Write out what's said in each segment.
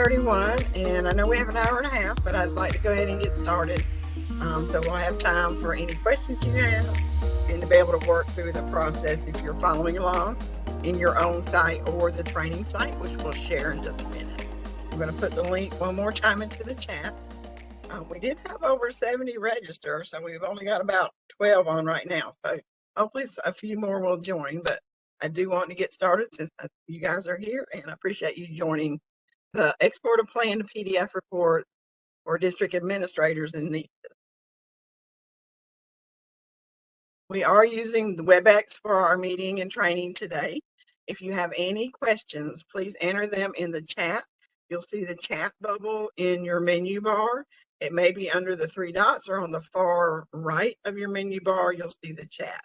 6:31, and I know we have an hour and a half, but I'd like to go ahead and get started. So we'll have time for any questions you have and to be able to work through the process if you're following along in your own site or the training site, which we'll share in just a minute. I'm going to put the link one more time into the chat. We did have over 70 register, so we've only got about 12 on right now. So hopefully a few more will join, but I do want to get started since you guys are here, and I appreciate you joining the export a plan to PDF report for district administrators in the. We are using the WebEx for our meeting and training today. If you have any questions, please enter them in the chat. You'll see the chat bubble in your menu bar. It may be under the three dots or on the far right of your menu bar, you'll see the chat.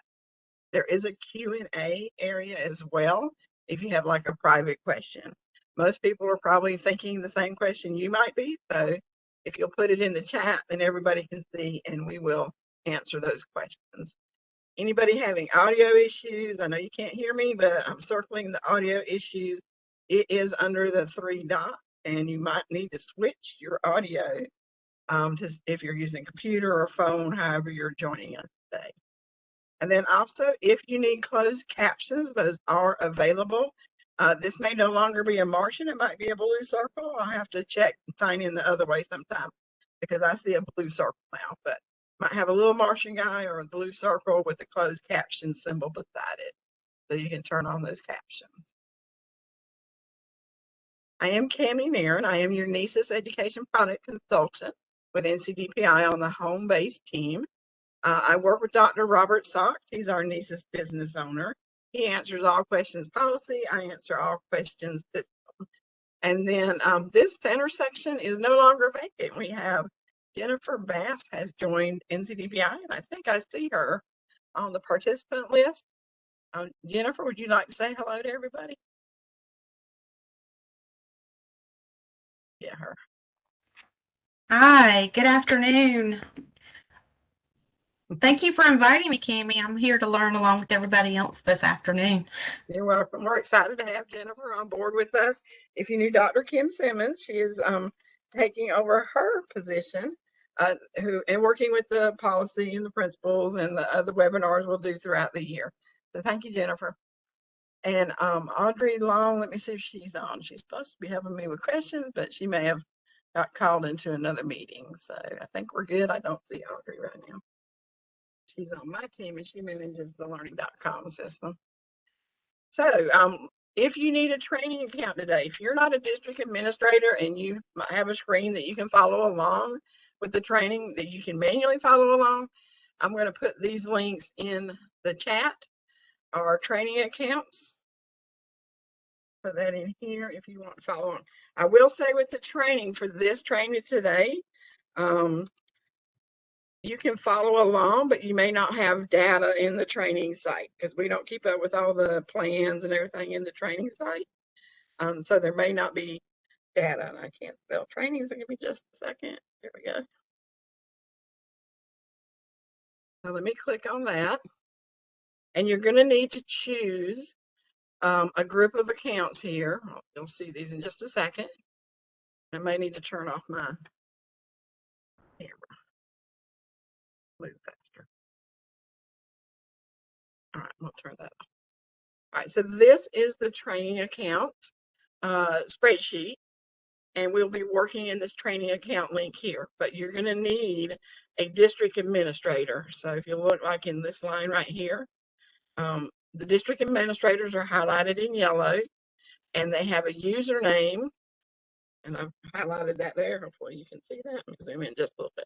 There is a Q&A area as well if you have like a private question. Most people are probably thinking the same question you might be, so if you'll put it in the chat, then everybody can see and we will answer those questions. Anybody having audio issues? I know you can't hear me, but I'm circling the audio issues. It is under the three dots, and you might need to switch your audio if you're using computer or phone, however you're joining us today. And then also, if you need closed captions, those are available. This may no longer be a Martian. It might be a blue circle. I'll have to check and sign in the other way sometime because I see a blue circle now, but might have a little Martian guy or a blue circle with the closed caption symbol beside it. So you can turn on those captions. I am Cammie Nairn. I am your NCEES Education Product Consultant with NCDPI on the home base team. I work with Dr. Robert Sox. He's our NCEES business owner. He answers all questions policy. I answer all questions system. And then this center section is no longer vacant. We have Jennifer Bass has joined NCDPI, and I think I see her on the participant list. Jennifer, would you like to say hello to everybody? Yeah, her. Hi, good afternoon. Thank you for inviting me, Cammie. I'm here to learn along with everybody else this afternoon. You're welcome. We're excited to have Jennifer on board with us. If you knew Dr. Kim Simmons, she is taking over her position and working with the policy and the principals and the other webinars we'll do throughout the year. So thank you, Jennifer. And Audrey Long, let me see if she's on. She's supposed to be helping me with questions, but she may have got called into another meeting. So I think we're good. I don't see Audrey right now. She's on my team and she manages the learning.com system. So if you need a training account today, if you're not a district administrator and you might have a screen that you can follow along with the training that you can manually follow along, I'm going to put these links in the chat. Our training accounts. Put that in here if you want to follow on. I will say with the training for this training today, you can follow along, but you may not have data in the training site because we don't keep up with all the plans and everything in the training site. So there may not be data, and I can't spell training, so give me just a second. Here we go. So let me click on that. And you're going to need to choose a group of accounts here. You'll see these in just a second. I may need to turn off my camera. Move faster. All right, we'll turn that off. All right, so this is the training account spreadsheet, and we'll be working in this training account link here, but you're going to need a district administrator. So if you look like in this line right here, the district administrators are highlighted in yellow, and they have a username, and I've highlighted that there. Hopefully you can see that. Let me zoom in just a little bit.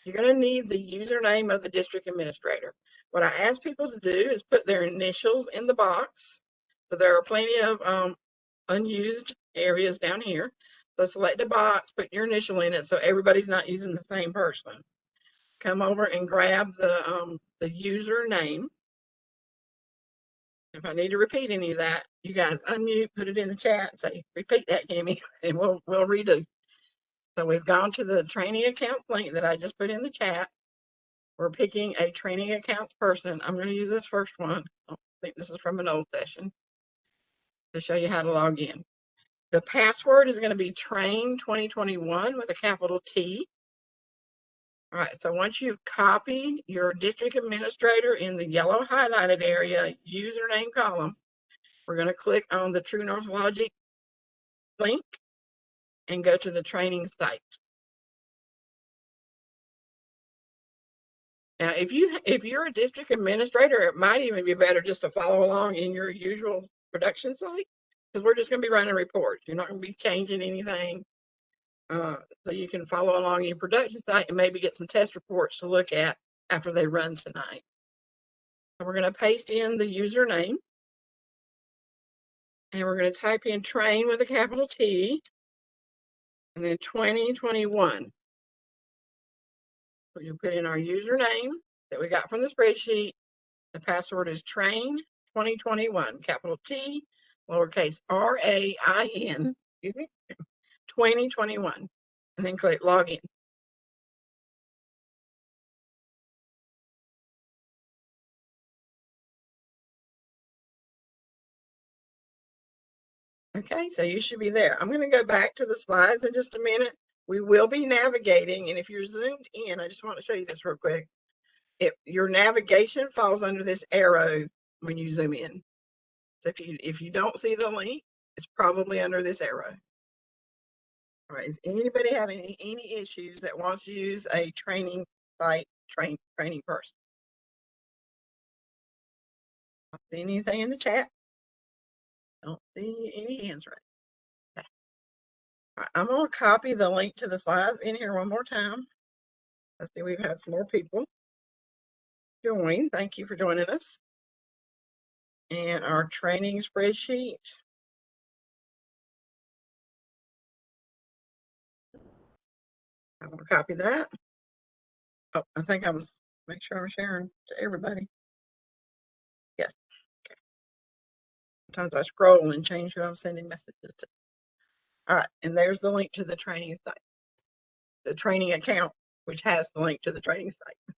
You're going to need the username of the district administrator. What I ask people to do is put their initials in the box. So there are plenty of unused areas down here. So select a box, put your initial in it so everybody's not using the same person. Come over and grab the username. If I need to repeat any of that, you guys unmute, put it in the chat, say, repeat that, Cammie, and we'll redo. So we've gone to the training accounts link that I just put in the chat. We're picking a training accounts person. I'm going to use this first one. I think this is from an old session to show you how to log in. The password is going to be train 2021 with a capital T. All right, so once you've copied your district administrator in the yellow highlighted area username column, we're going to click on the True North Logic link and go to the training site. Now, if you're a district administrator, it might even be better just to follow along in your usual production site, because we're just going to be running reports. You're not going to be changing anything. So you can follow along in your production site and maybe get some test reports to look at after they run tonight. So we're going to paste in the username, and we're going to type in train with a capital T, and then 2021. So you put in our username that we got from the spreadsheet. The password is train 2021, capital T, lowercase RAIN, excuse me, 2021, and then click login. Okay, so you should be there. I'm going to go back to the slides in just a minute. We will be navigating, and if you're zoomed in, I just want to show you this real quick. Your navigation falls under this arrow when you zoom in. So if you don't see the link, it's probably under this arrow. All right, is anybody having any issues that wants to use a training site training person? Don't see anything in the chat. Don't see any hands raised. Okay. All right, I'm going to copy the link to the slides in here one more time. Let's see, we've had some more people join. Thank you for joining us. And our training spreadsheet. I'm going to copy that. Oh, I think I was, make sure I'm sharing to everybody. Yes. Okay. Sometimes I scroll and change who I'm sending messages to. All right, and there's the link to the training site, the training account, which has the link to the training site.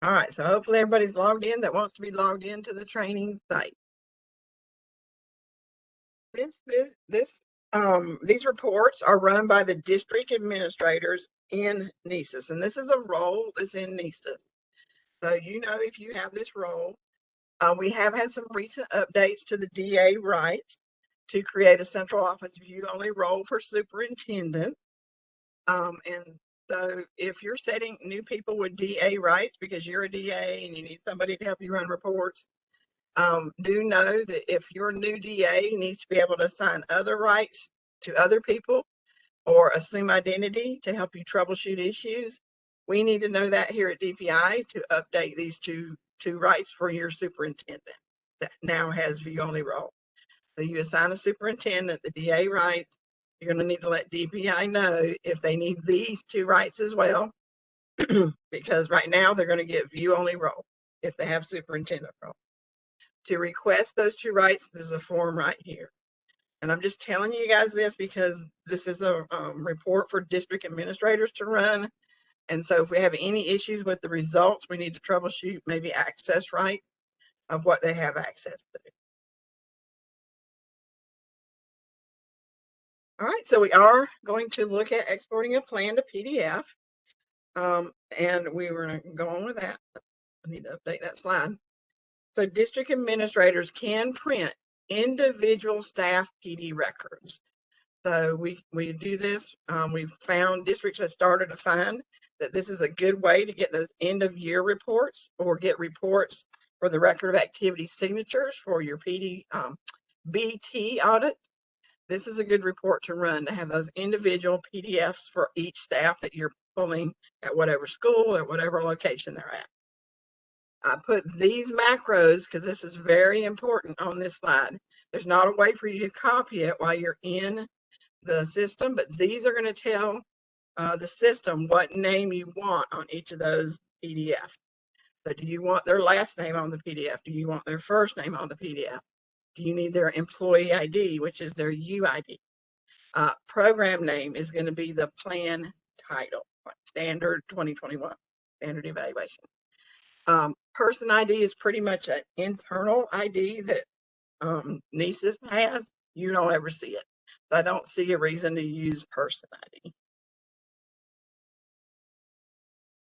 All right, so hopefully everybody's logged in that wants to be logged into the training site. These reports are run by the district administrators in NCEES, and this is a role that's in NCEES. So you know, if you have this role, we have had some recent updates to the DA rights to create a central office view-only role for superintendent. And so if you're setting new people with DA rights because you're a DA and you need somebody to help you run reports, do know that if your new DA needs to be able to assign other rights to other people or assume identity to help you troubleshoot issues, we need to know that here at DPI to update these two rights for your superintendent that now has view-only role. So you assign a superintendent the DA rights. You're going to need to let DPI know if they need these two rights as well, because right now they're going to get view-only role if they have superintendent role. To request those two rights, there's a form right here. And I'm just telling you guys this because this is a report for district administrators to run. And so if we have any issues with the results, we need to troubleshoot maybe access right of what they have access to. All right, so we are going to look at exporting a plan to PDF. And we were going with that. I need to update that slide. So district administrators can print individual staff PD records. So we do this. We've found districts have started to find that this is a good way to get those end of year reports or get reports for the record of activity signatures for your PD BT audit. This is a good report to run to have those individual PDFs for each staff that you're pulling at whatever school, at whatever location they're at. I put these macros because this is very important on this slide. There's not a way for you to copy it while you're in the system, but these are going to tell the system what name you want on each of those PDFs. So do you want their last name on the PDF? Do you want their first name on the PDF? Do you need their employee ID, which is their UID? Program name is going to be the plan title, standard 2021, standard evaluation. Person ID is pretty much an internal ID that NCEES has, you don't ever see it. So I don't see a reason to use person ID.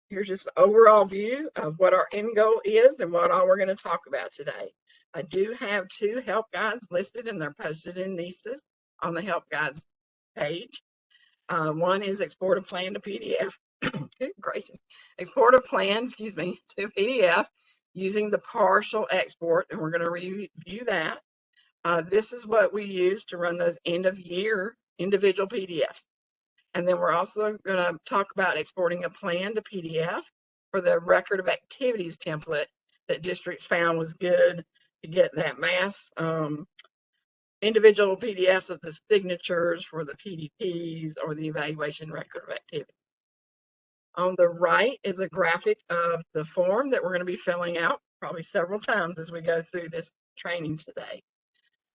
Here's just an overall view of what our end goal is and what all we're going to talk about today. I do have 2 help guides listed, and they're posted in NCEES on the help guides page. One is export a plan to PDF. Good gracious. Export a plan, excuse me, to PDF using the partial export, and we're going to review that. This is what we use to run those end of year individual PDFs. And then we're also going to talk about exporting a plan to PDF for the record of activities template that districts found was good to get that mass individual PDFs of the signatures for the PDPs or the evaluation record of activity. On the right is a graphic of the form that we're going to be filling out probably several times as we go through this training today.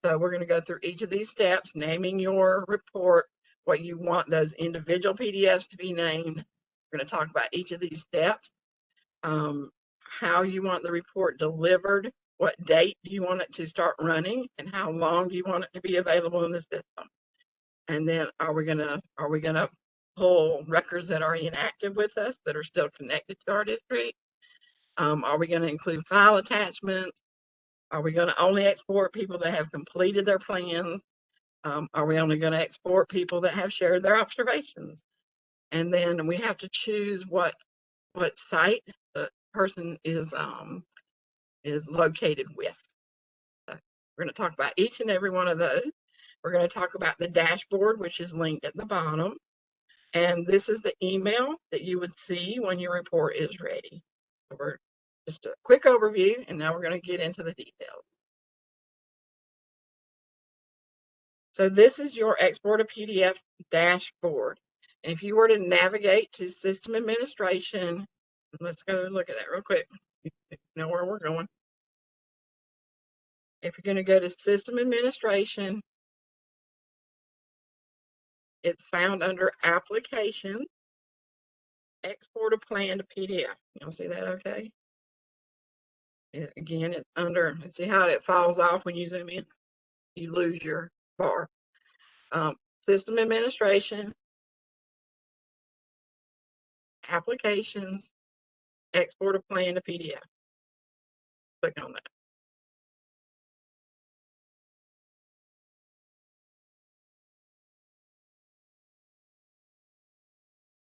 So we're going to go through each of these steps, naming your report, what you want those individual PDFs to be named. We're going to talk about each of these steps, how you want the report delivered, what date do you want it to start running, and how long do you want it to be available in the system. And then are we gonna pull records that are inactive with us that are still connected to our district? Are we going to include file attachments? Are we going to only export people that have completed their plans? Are we only going to export people that have shared their observations? And then we have to choose what site the person is located with. So we're going to talk about each and every one of those. We're going to talk about the dashboard, which is linked at the bottom. And this is the email that you would see when your report is ready. So we're just a quick overview, and now we're going to get into the details. So this is your export a PDF dashboard. And if you were to navigate to system administration, let's go look at that real quick. You know where we're going. If you're going to go to system administration, it's found under application, export a plan to PDF. You'll see that okay? Again, it's under, see how it falls off when you zoom in? You lose your bar. System administration, applications, export a plan to PDF. Click on that.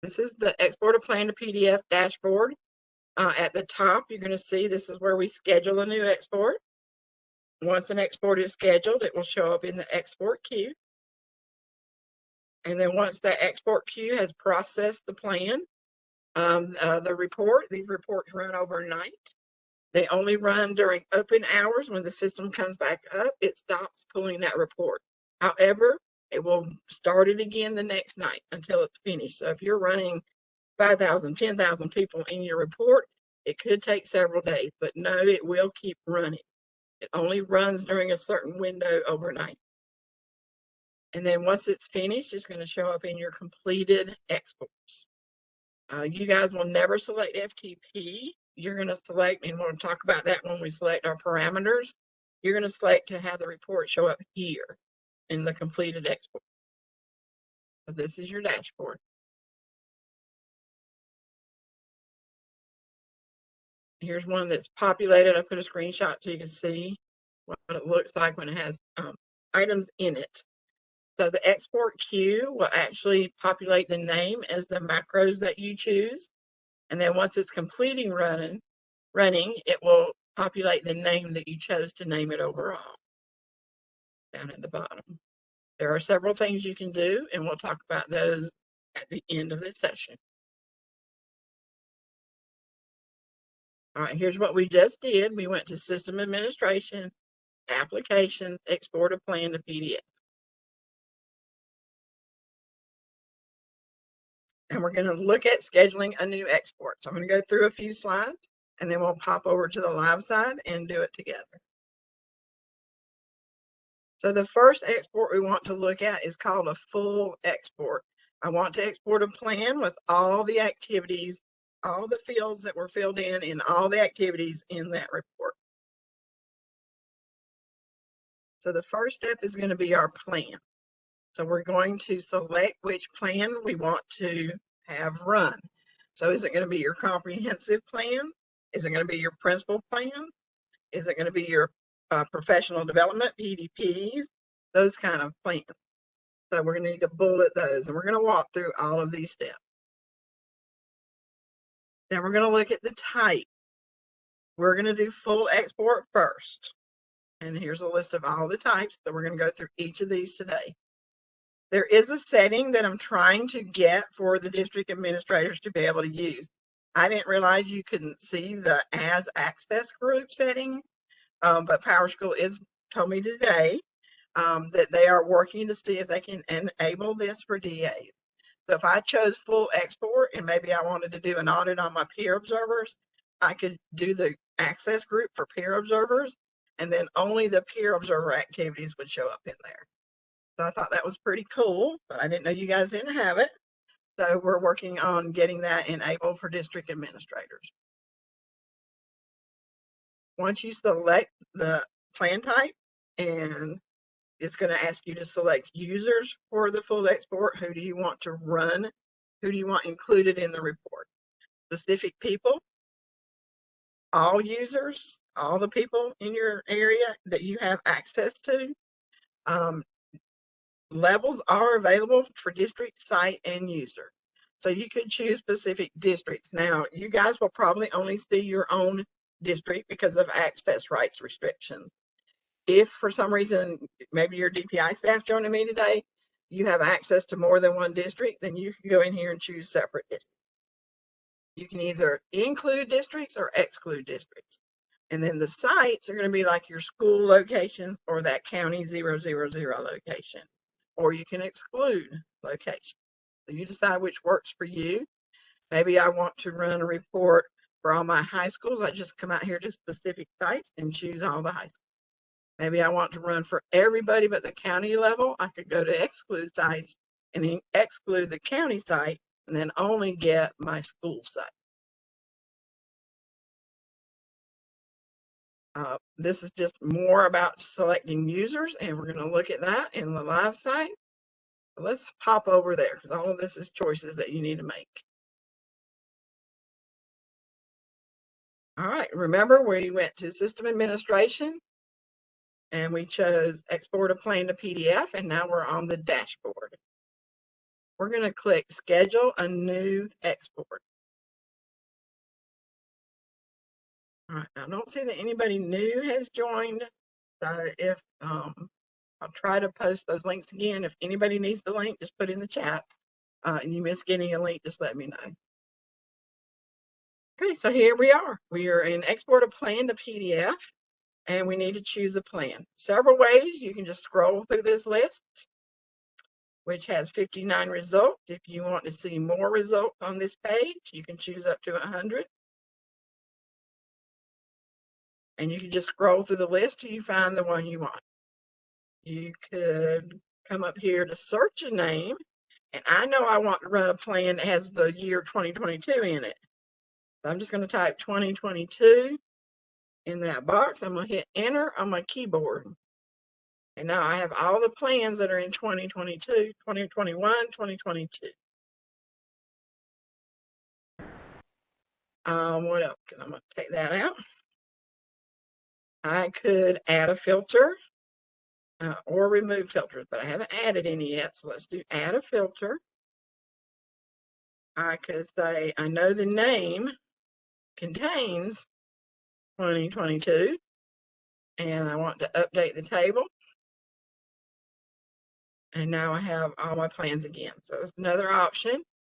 This is the export a plan to PDF dashboard. At the top, you're going to see this is where we schedule a new export. Once an export is scheduled, it will show up in the export queue. And then once that export queue has processed the plan, these reports run overnight. They only run during open hours. When the system comes back up, it stops pulling that report. However, it will start it again the next night until it's finished. So if you're running 5,000, 10,000 people in your report, it could take several days, but no, it will keep running. It only runs during a certain window overnight. And then once it's finished, it's going to show up in your completed exports. You guys will never select FTP. You're going to select, and we'll talk about that when we select our parameters. You're going to select to have the report show up here in the completed export. So this is your dashboard. Here's one that's populated. I put a screenshot so you can see what it looks like when it has items in it. So the export queue will actually populate the name as the macros that you choose. And then once it's completing running, it will populate the name that you chose to name it overall down at the bottom. There are several things you can do, and we'll talk about those at the end of this session. All right, here's what we just did. We went to System Administration, Applications, Export a Plan to PDF. And we're going to look at scheduling a new export. So I'm going to go through a few slides, and then we'll pop over to the live side and do it together. So the first export we want to look at is called a full export. I want to export a plan with all the activities, all the fields that were filled in, and all the activities in that report. So the first step is going to be our plan. So we're going to select which plan we want to have run. So is it going to be your comprehensive plan? Is it going to be your principal plan? Is it going to be your professional development, PDPs? Those kind of plans. So we're going to need to bullet those, and we're going to walk through all of these steps. Then we're going to look at the type. We're going to do full export first. And here's a list of all the types. So we're going to go through each of these today. There is a setting that I'm trying to get for the district administrators to be able to use. I didn't realize you couldn't see the as access group setting, but PowerSchool told me today that they are working to see if they can enable this for DA. So if I chose full export and maybe I wanted to do an audit on my peer observers, I could do the access group for peer observers, and then only the peer observer activities would show up in there. So I thought that was pretty cool, but I didn't know you guys didn't have it. So we're working on getting that enabled for district administrators. Once you select the plan type, and it's going to ask you to select users for the full export. Who do you want to run? Who do you want included in the report? Specific people, all users, all the people in your area that you have access to. Levels are available for district, site, and user. So you could choose specific districts. Now, you guys will probably only see your own district because of access rights restrictions. If for some reason, maybe your DPI staff joining me today, you have access to more than one district, then you can go in here and choose separate districts. You can either include districts or exclude districts. And then the sites are going to be like your school locations or that county 000 location, or you can exclude locations. So you decide which works for you. Maybe I want to run a report for all my high schools. I just come out here to specific sites and choose all the high schools. Maybe I want to run for everybody but the county level. I could go to exclude sites and then exclude the county site and then only get my school site. This is just more about selecting users, and we're going to look at that in the live site. So let's hop over there because all of this is choices that you need to make. All right, remember we went to system administration and we chose export a plan to PDF, and now we're on the dashboard. We're going to click schedule a new export. All right, I don't see that anybody new has joined. So if I'll try to post those links again. If anybody needs the link, just put in the chat. And you miss getting a link, just let me know. Okay, so here we are. We are in export a plan to PDF, and we need to choose a plan. Several ways. You can just scroll through this list, which has 59 results. If you want to see more results on this page, you can choose up to 100. And you can just scroll through the list till you find the one you want. You could come up here to search a name, and I know I want to run a plan that has the year 2022 in it. So I'm just going to type 2022 in that box. I'm going to hit enter on my keyboard. And now I have all the plans that are in 2022, 2021, 2022. What else? I'm going to take that out. I could add a filter or remove filters, but I haven't added any yet. So let's do add a filter. I could say, I know the name contains 2022, and I want to update the table. And now I have all my plans again. So that's another option.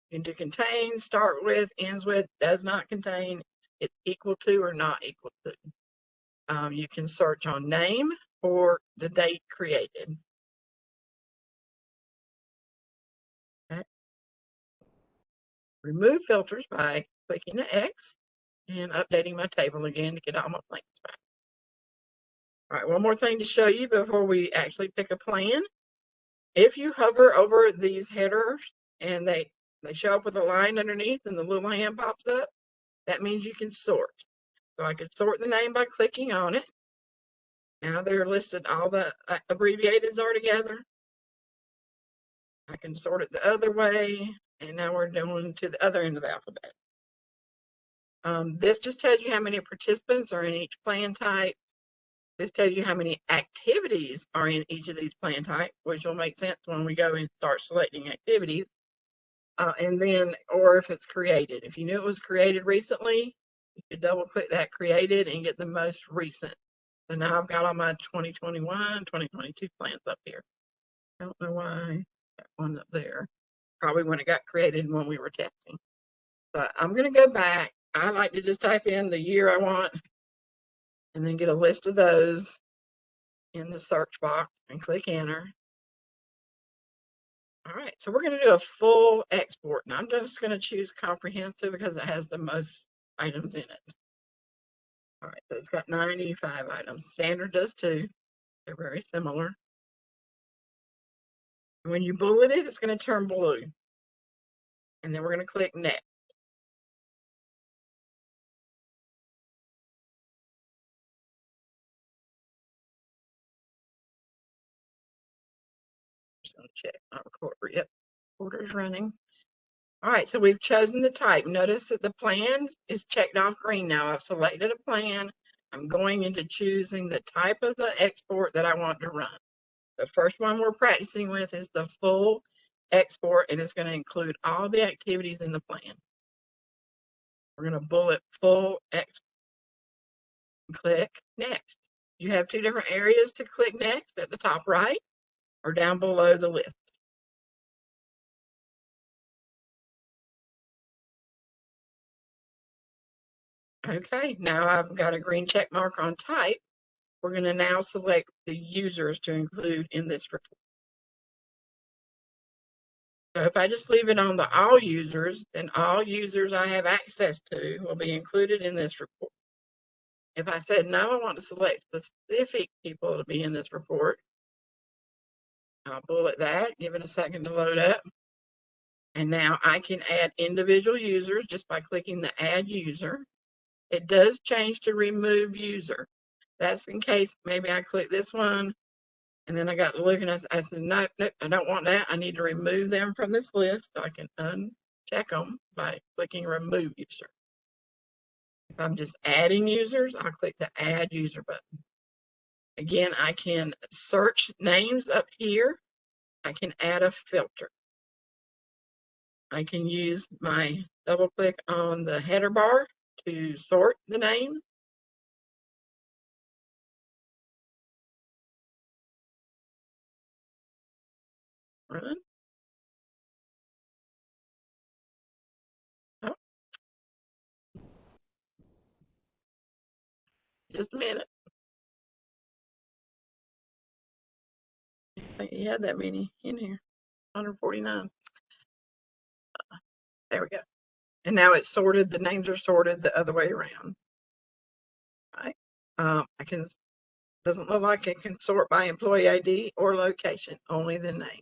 You can do contain, start with, ends with, does not contain, it's equal to or not equal to. You can search on name or the date created. Okay. Remove filters by clicking the X and updating my table again to get all my plans back. All right, one more thing to show you before we actually pick a plan. If you hover over these headers and they show up with a line underneath and the little hand pops up, that means you can sort. So I could sort the name by clicking on it. Now they're listed, all the abbreviateds are together. I can sort it the other way, and now we're doing to the other end of the alphabet. This just tells you how many participants are in each plan type. This tells you how many activities are in each of these plan types, which will make sense when we go and start selecting activities. And then, or if it's created. If you knew it was created recently, you could double click that created and get the most recent. So now I've got all my 2021, 2022 plans up here. I don't know why that one up there. Probably when it got created when we were testing. But I'm going to go back. I like to just type in the year I want and then get a list of those in the search box and click enter. All right, so we're going to do a full export, and I'm just going to choose comprehensive because it has the most items in it. All right, so it's got 95 items. Standard does too. They're very similar. When you bullet it, it's going to turn blue. And then we're going to click next. Just going to check my recorder. Yep, recorder's running. All right, so we've chosen the type. Notice that the plan is checked off green now. I've selected a plan. I'm going into choosing the type of the export that I want to run. The first one we're practicing with is the full export, and it's going to include all the activities in the plan. We're going to bullet full export. Click next. You have two different areas to click next, at the top right or down below the list. Okay, now I've got a green check mark on type. We're going to now select the users to include in this report. So if I just leave it on the all users, then all users I have access to will be included in this report. If I said, no, I want to select specific people to be in this report, I'll bullet that, give it a second to load up. And now I can add individual users just by clicking the add user. It does change to remove user. That's in case maybe I click this one and then I got to look and I said, no, I don't want that. I need to remove them from this list. So I can uncheck them by clicking remove user. If I'm just adding users, I'll click the add user button. Again, I can search names up here. I can add a filter. I can use my double click on the header bar to sort the name. Run. Oh, just a minute. I think you had that many in here. 149. There we go. And now it's sorted. The names are sorted the other way around. Right. I can, doesn't look like it can sort by employee ID or location, only the name.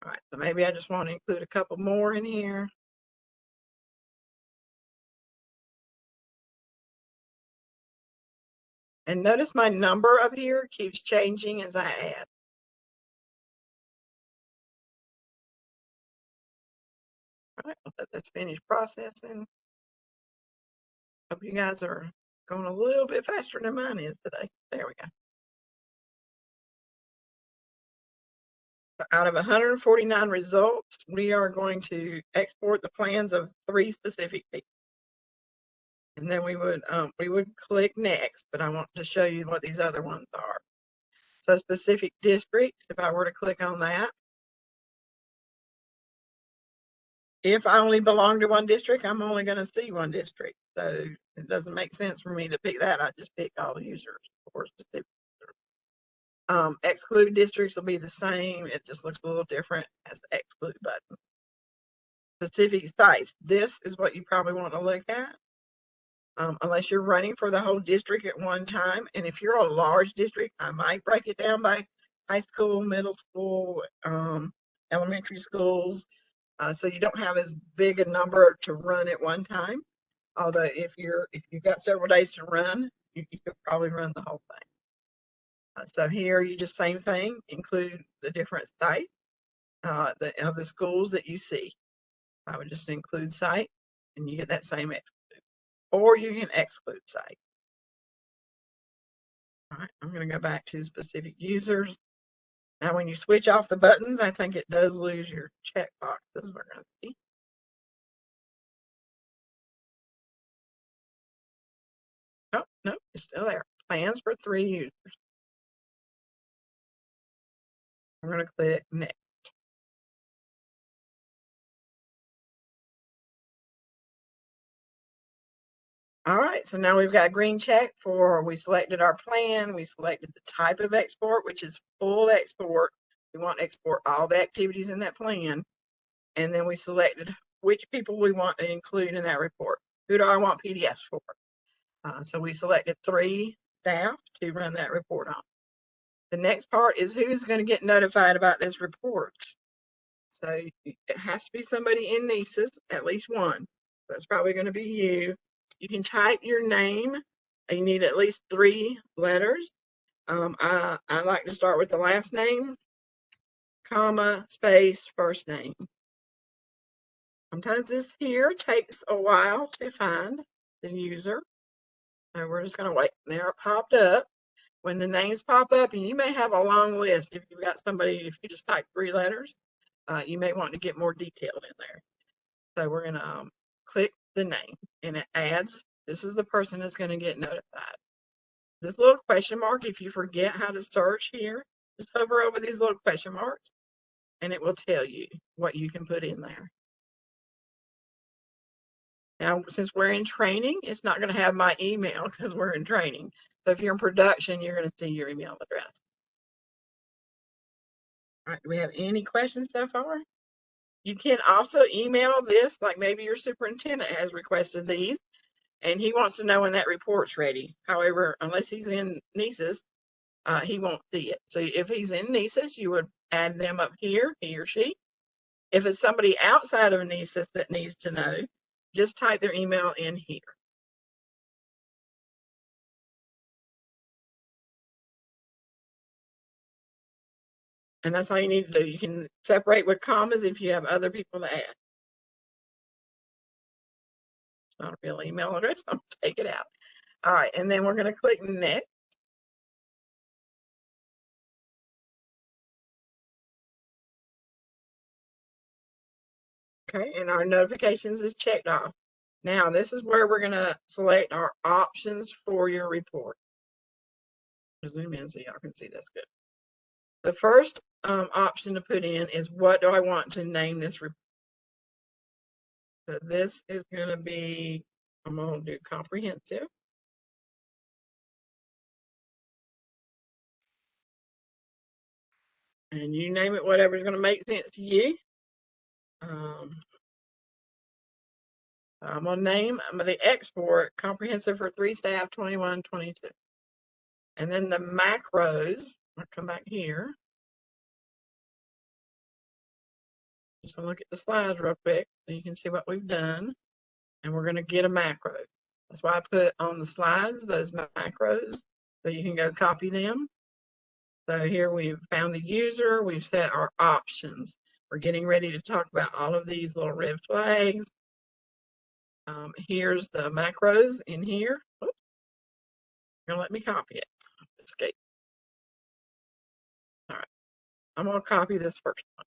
All right, so maybe I just want to include a couple more in here. And notice my number up here keeps changing as I add. All right, let's finish processing. Hope you guys are going a little bit faster than mine is today. There we go. Out of 149 results, we are going to export the plans of 3 specific people. And then we would click next, but I want to show you what these other ones are. So specific districts, if I were to click on that, if I only belong to one district, I'm only going to see one district. So it doesn't make sense for me to pick that. I just pick all users for specific. Exclude districts will be the same. It just looks a little different as the exclude button. Specific sites. This is what you probably want to look at. Unless you're running for the whole district at one time. And if you're a large district, I might break it down by high school, middle school, elementary schools. So you don't have as big a number to run at one time. Although if you've got several days to run, you could probably run the whole thing. So here you just same thing, include the different site of the schools that you see. I would just include site and you get that same exclude, or you can exclude site. All right, I'm going to go back to specific users. Now, when you switch off the buttons, I think it does lose your checkboxes. We're going to see. Oh, no, it's still there. Plans for 3 users. I'm going to click next. All right, so now we've got a green check for we selected our plan. We selected the type of export, which is full export. We want to export all the activities in that plan. And then we selected which people we want to include in that report. Who do I want PDFs for? So we selected 3 staff to run that report on. The next part is who's going to get notified about this report. So it has to be somebody in NCEES, at least one. That's probably going to be you. You can type your name. You need at least 3 letters. I like to start with the last name, comma, space, first name. Sometimes this here takes a while to find the user. So we're just going to wait. There it popped up. When the names pop up, and you may have a long list. If you've got somebody, if you just type 3 letters, you may want to get more detailed in there. So we're going to click the name, and it adds, this is the person that's going to get notified. This little question mark, if you forget how to search here, just hover over these little question marks, and it will tell you what you can put in there. Now, since we're in training, it's not going to have my email because we're in training. So if you're in production, you're going to see your email address. All right, do we have any questions so far? You can also email this, like maybe your superintendent has requested these, and he wants to know when that report's ready. However, unless he's in NCEES, he won't see it. So if he's in NCEES, you would add them up here, he or she. If it's somebody outside of NCEES that needs to know, just type their email in here. And that's all you need to do. You can separate with commas if you have other people to add. It's not a real email address. I'm going to take it out. All right, and then we're going to click next. Okay, and our notifications is checked off. Now, this is where we're going to select our options for your report. Zoom in so y'all can see that's good. The first option to put in is what do I want to name this report? So this is going to be, I'm going to do comprehensive. And you name it whatever's going to make sense to you. I'm going to name the export comprehensive for 3 staff, 21, 22. And then the macros, I'll come back here. Just look at the slides real quick so you can see what we've done. And we're going to get a macro. That's why I put on the slides those macros so you can go copy them. So here we've found the user, we've set our options. We're getting ready to talk about all of these little red flags. Here's the macros in here. Oops. You're gonna let me copy it. Escape. All right, I'm gonna copy this first one.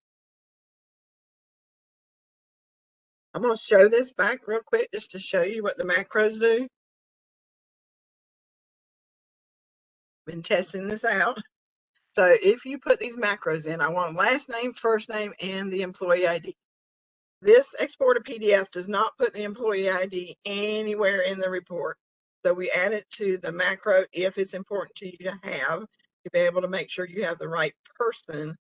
I'm gonna show this back real quick just to show you what the macros do. Been testing this out. So if you put these macros in, I want last name, first name, and the employee ID. This exported PDF does not put the employee ID anywhere in the report. So we add it to the macro if it's important to you to have to be able to make sure you have the right person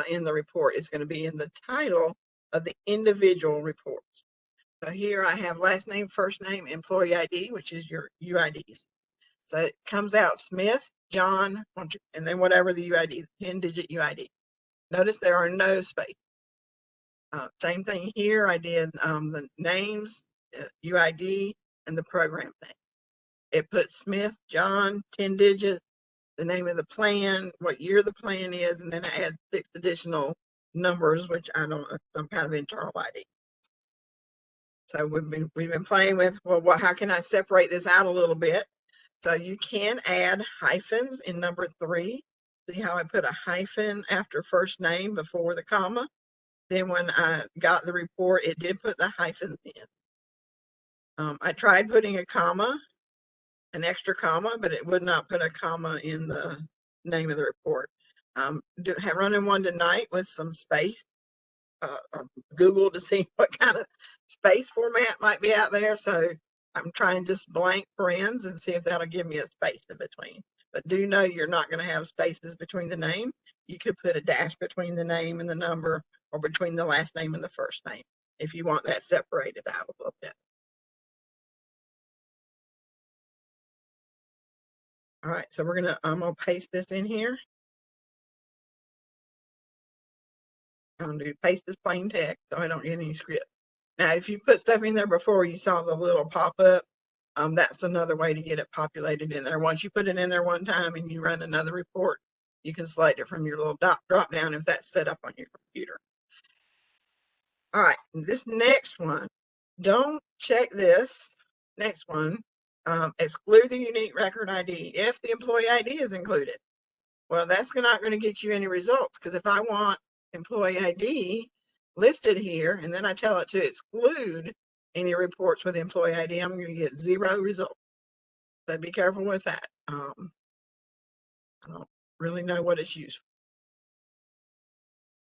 in the report. It's going to be in the title of the individual reports. So here I have last name, first name, employee ID, which is your UIDs. So it comes out Smith, John, and then whatever the UID, 10-digit UID. Notice there are no spaces. Same thing here. I did the names, UID, and the program name. It puts Smith, John, 10 digits, the name of the plan, what year the plan is, and then I add 6 additional numbers, which I don't know, some kind of internal ID. So we've been playing with, well, how can I separate this out a little bit? So you can add hyphens in number 3. See how I put a hyphen after first name before the comma? Then when I got the report, it did put the hyphens in. I tried putting a comma, an extra comma, but it would not put a comma in the name of the report. Running one tonight with some space, Google to see what kind of space format might be out there. So I'm trying just blank parens and see if that'll give me a space in between. But do know you're not going to have spaces between the name. You could put a dash between the name and the number, or between the last name and the first name, if you want that separated out a little bit. All right, so I'm gonna paste this in here. I'm gonna do paste as plain text so I don't get any script. Now, if you put stuff in there before, you saw the little pop-up. That's another way to get it populated in there. Once you put it in there one time and you run another report, you can select it from your little drop down if that's set up on your computer. All right, this next one, don't check this next one. Exclude the unique record ID if the employee ID is included. Well, that's not going to get you any results, because if I want employee ID listed here and then I tell it to exclude any reports with employee ID, I'm going to get 0 results. So be careful with that. I don't really know what it's used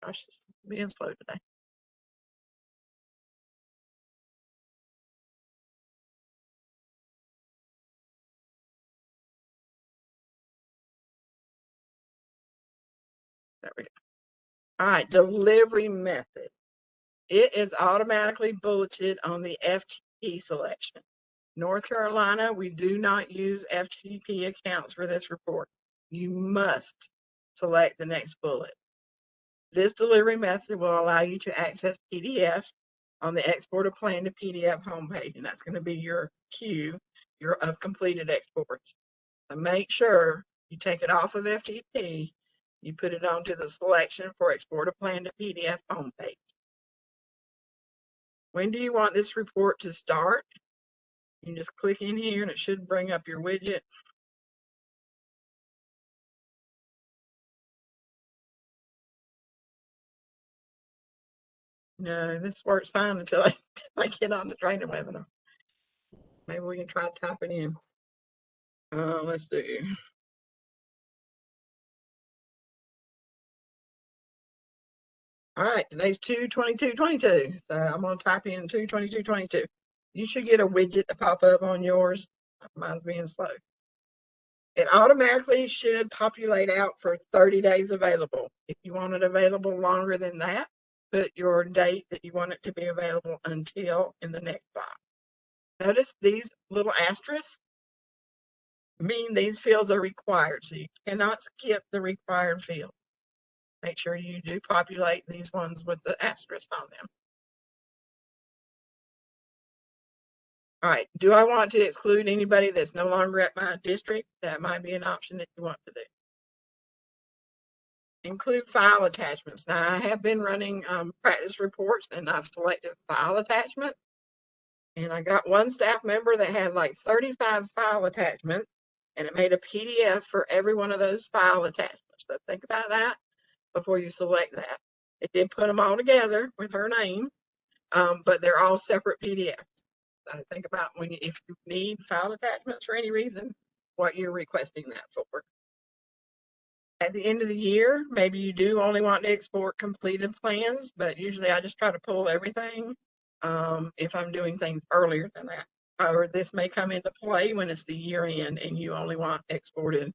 for. Gosh, it's being slow today. There we go. All right, delivery method. It is automatically bulleted on the FTP selection. North Carolina, we do not use FTP accounts for this report. You must select the next bullet. This delivery method will allow you to access PDFs on the Export a Plan to PDF homepage, and that's going to be your queue of completed exports. So make sure you take it off of FTP, you put it onto the selection for Export a Plan to PDF homepage. When do you want this report to start? You just click in here and it should bring up your widget. No, this works fine until I get on the training webinar. Maybe we can try to type it in. Let's do. All right, today's 2/22/22. So I'm going to type in 2/22/22. You should get a widget to pop up on yours. Mine's being slow. It automatically should populate out for 30 days available. If you want it available longer than that, put your date that you want it to be available until in the next box. Notice these little asterisks mean these fields are required, so you cannot skip the required field. Make sure you do populate these ones with the asterisk on them. All right, do I want to exclude anybody that's no longer at my district? That might be an option that you want to do. Include file attachments. Now, I have been running practice reports, and I've selected file attachment. And I got one staff member that had like 35 file attachments, and it made a PDF for every one of those file attachments. So think about that before you select that. It did put them all together with her name, but they're all separate PDFs. So think about if you need file attachments for any reason, what you're requesting that for. At the end of the year, maybe you do only want to export completed plans, but usually I just try to pull everything if I'm doing things earlier than that. Or this may come into play when it's the year end and you only want exported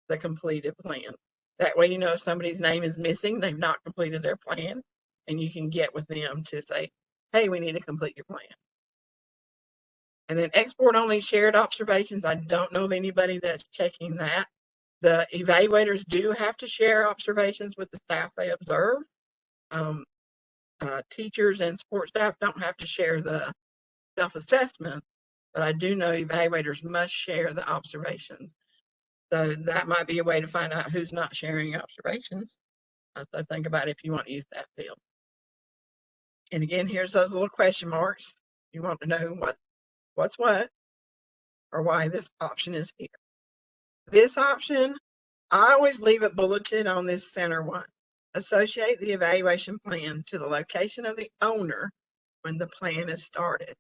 the completed plan. That way, you know, if somebody's name is missing, they've not completed their plan, and you can get with them to say, hey, we need to complete your plan. And then export only shared observations. I don't know of anybody that's checking that. The evaluators do have to share observations with the staff they observe. Teachers and support staff don't have to share the self-assessment, but I do know evaluators must share the observations. So that might be a way to find out who's not sharing observations. So think about if you want to use that field. And again, here's those little question marks. You want to know what's what, or why this option is here. This option, I always leave it bulleted on this center one. Associate the evaluation plan to the location of the owner when the plan is started.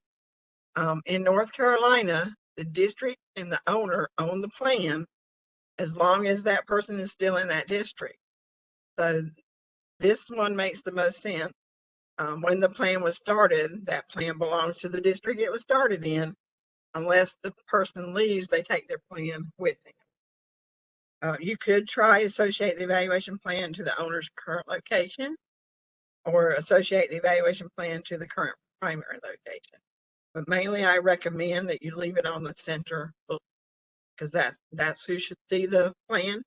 In North Carolina, the district and the owner own the plan as long as that person is still in that district. So this one makes the most sense. When the plan was started, that plan belongs to the district it was started in. Unless the person leaves, they take their plan with them. You could try associate the evaluation plan to the owner's current location, or associate the evaluation plan to the current primary location. But mainly I recommend that you leave it on the center book, because that's who should see the plan.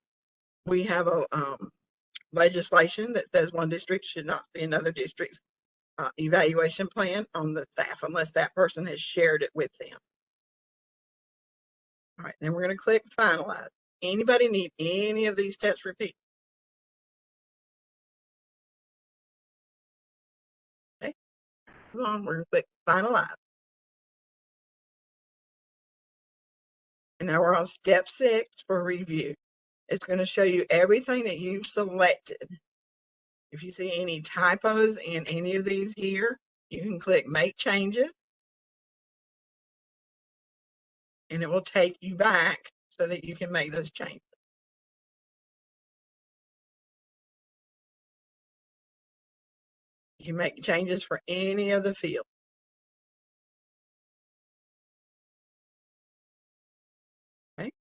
We have a legislation that says one district should not see another district's evaluation plan on the staff unless that person has shared it with them. All right, then we're going to click finalize. Anybody need any of these steps repeated? Okay, move on. We're going to click finalize. And now we're on step 6 for review. It's going to show you everything that you've selected. If you see any typos in any of these here, you can click make changes, and it will take you back so that you can make those changes. You can make changes for any of the fields. Okay.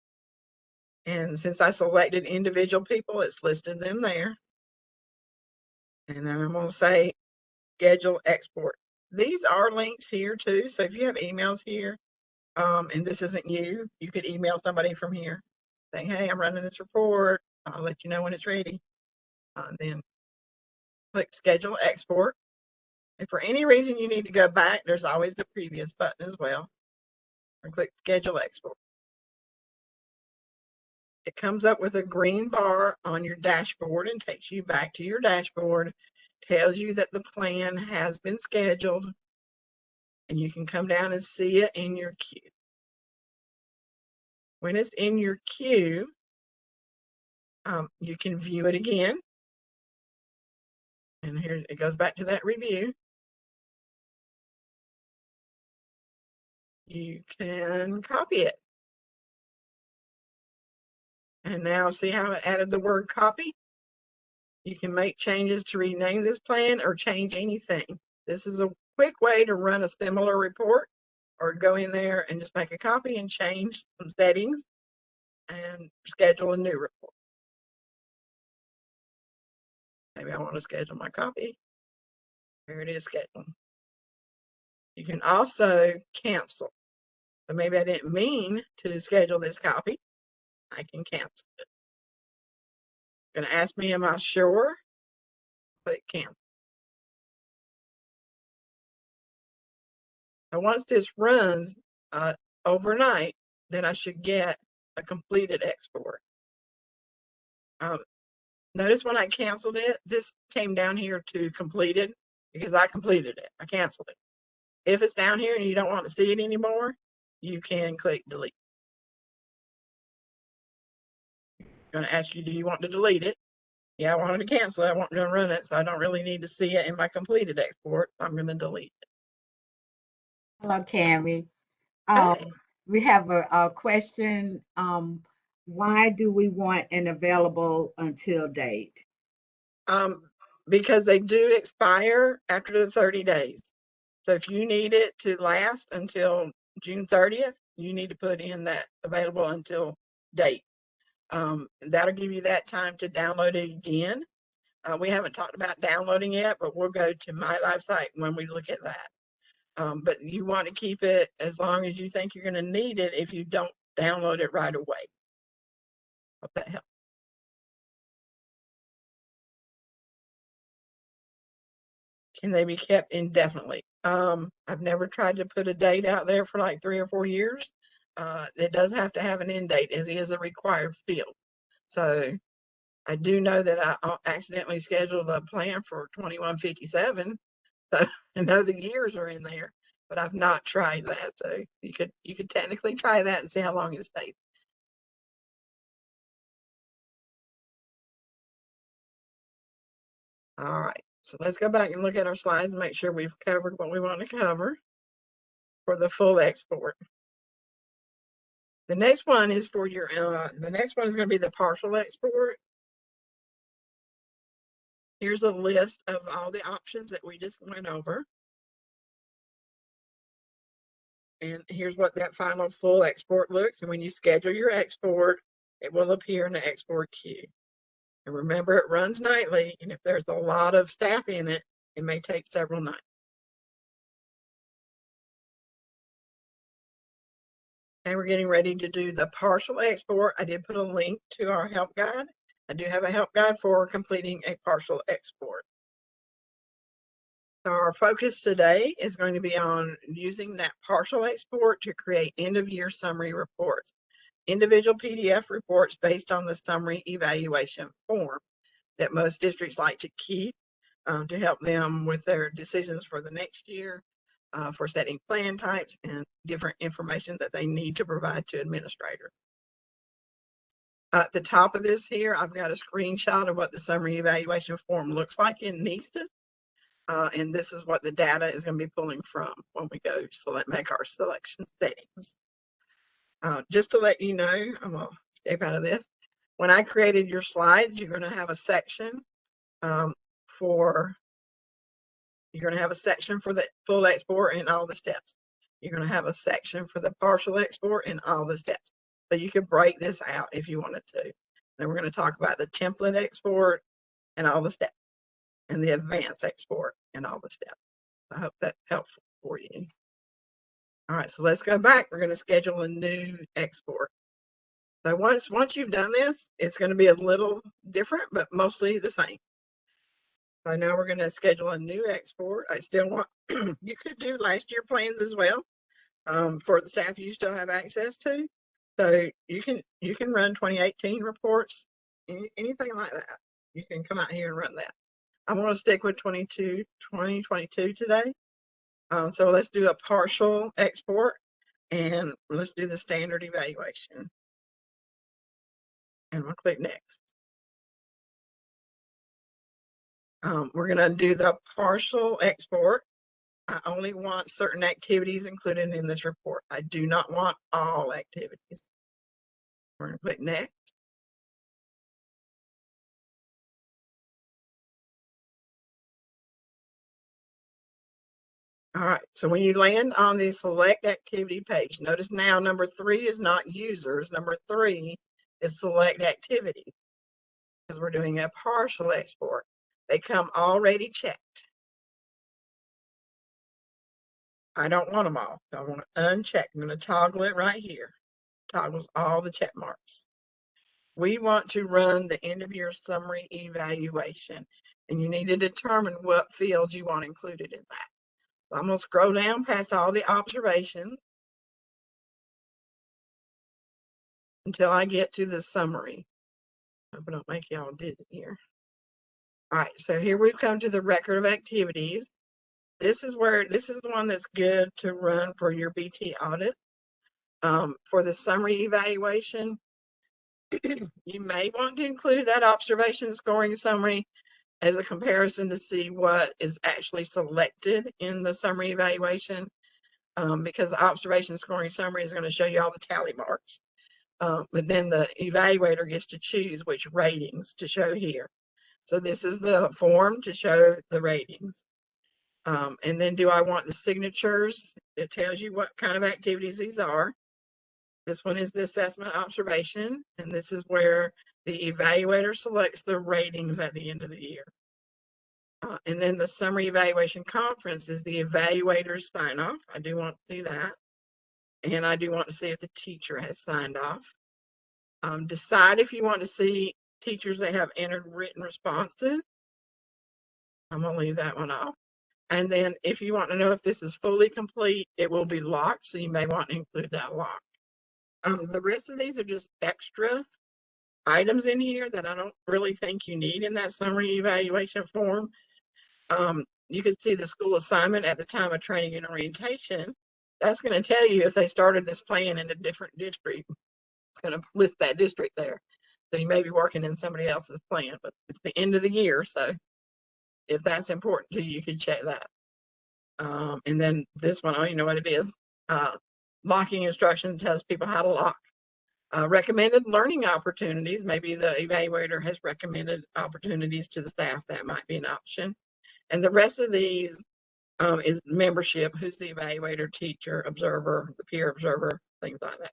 And since I selected individual people, it's listed them there. And then I'm going to say schedule export. These are links here too. So if you have emails here, and this isn't you, you could email somebody from here saying, hey, I'm running this report. I'll let you know when it's ready. Then click schedule export. If for any reason you need to go back, there's always the previous button as well. Or click schedule export. It comes up with a green bar on your dashboard and takes you back to your dashboard, tells you that the plan has been scheduled, and you can come down and see it in your queue. When it's in your queue, you can view it again. And here it goes back to that review. You can copy it. And now see how it added the word copy? You can make changes to rename this plan or change anything. This is a quick way to run a similar report, or go in there and just make a copy and change some settings and schedule a new report. Maybe I want to schedule my copy. Here it is scheduled. You can also cancel. So maybe I didn't mean to schedule this copy. I can cancel it. Going to ask me, am I sure? Click cancel. And once this runs overnight, then I should get a completed export. Notice when I canceled it, this came down here to completed because I completed it. I canceled it. If it's down here and you don't want to see it anymore, you can click delete. I'm going to ask you, do you want to delete it? Yeah, I wanted to cancel it. I want to run it, so I don't really need to see it in my completed export. I'm going to delete it. Hello, Tammy. Hey. We have a question. Why do we want an available until date? Because they do expire after the 30 days. So if you need it to last until June 30th, you need to put in that available until date. That'll give you that time to download it again. We haven't talked about downloading yet, but we'll go to My Live Site when we look at that. But you want to keep it as long as you think you're going to need it if you don't download it right away. Hope that helps. Can they be kept indefinitely? I've never tried to put a date out there for like 3 or 4 years. it does have to have an end date, as it is a required field. So I do know that I accidentally scheduled a plan for 2157. So I know the years are in there, but I've not tried that. So you could technically try that and see how long it stays. All right, so let's go back and look at our slides and make sure we've covered what we want to cover for the full export. The next one is for your, the next one is going to be the partial export. Here's a list of all the options that we just went over. And here's what that final full export looks. And when you schedule your export, it will appear in the export queue. And remember, it runs nightly. And if there's a lot of staff in it, it may take several nights. And we're getting ready to do the partial export. I did put a link to our help guide. I do have a help guide for completing a partial export. So our focus today is going to be on using that partial export to create end-of-year summary reports, individual PDF reports based on the summary evaluation form that most districts like to keep to help them with their decisions for the next year, for setting plan types and different information that they need to provide to administrators. At the top of this here, I've got a screenshot of what the summary evaluation form looks like in NCEES. And this is what the data is going to be pulling from when we go make our selection settings. Just to let you know, I'm going to escape out of this. When I created your slides, you're going to have a section for the full export and all the steps. You're going to have a section for the partial export and all the steps. So you could break this out if you wanted to. Then we're going to talk about the template export and all the steps, and the advanced export and all the steps. I hope that's helpful for you. All right, so let's go back. We're going to schedule a new export. So once you've done this, it's going to be a little different, but mostly the same. So now we're going to schedule a new export. I still want, you could do last year plans as well for the staff you still have access to. So you can run 2018 reports, anything like that. You can come out here and run that. I'm going to stick with 2022 today. So let's do a partial export and let's do the standard evaluation. And we'll click next. We're going to do the partial export. I only want certain activities included in this report. I do not want all activities. We're going to click next. All right, so when you land on the select activity page, notice now number 3 is not users. Number 3 is select activity, because we're doing a partial export. They come already checked. I don't want them all. So I want to uncheck. I'm going to toggle it right here. Toggles all the check marks. We want to run the end of year summary evaluation, and you need to determine what fields you want included in that. So I'm going to scroll down past all the observations until I get to the summary. Hope I don't make y'all dizzy here. All right, so here we've come to the record of activities. This is the one that's good to run for your BT audit. For the summary evaluation, you may want to include that observation scoring summary as a comparison to see what is actually selected in the summary evaluation, because the observation scoring summary is going to show you all the tally marks. But then the evaluator gets to choose which ratings to show here. So this is the form to show the ratings. And then do I want the signatures? It tells you what kind of activities these are. This one is the assessment observation, and this is where the evaluator selects the ratings at the end of the year. And then the summary evaluation conference is the evaluator's sign off. I do want to see that. And I do want to see if the teacher has signed off. Decide if you want to see teachers that have entered written responses. I'm going to leave that one off. And then if you want to know if this is fully complete, it will be locked. So you may want to include that lock. The rest of these are just extra items in here that I don't really think you need in that summary evaluation form. You can see the school assignment at the time of training and orientation. That's going to tell you if they started this plan in a different district. It's going to list that district there. So you may be working in somebody else's plan, but it's the end of the year. So if that's important to you, you can check that. And then this one, oh, you know what it is. Locking instruction tells people how to lock. Recommended learning opportunities. Maybe the evaluator has recommended opportunities to the staff. That might be an option. And the rest of these is membership. Who's the evaluator, teacher, observer, the peer observer, things like that.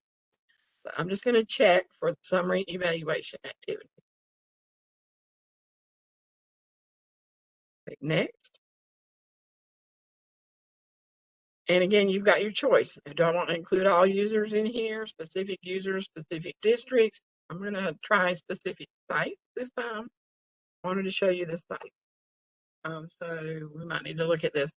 So I'm just going to check for the summary evaluation activity. Click next. And again, you've got your choice. Do I want to include all users in here, specific users, specific districts? I'm going to try specific sites this time. I wanted to show you this site. So we might need to look at this.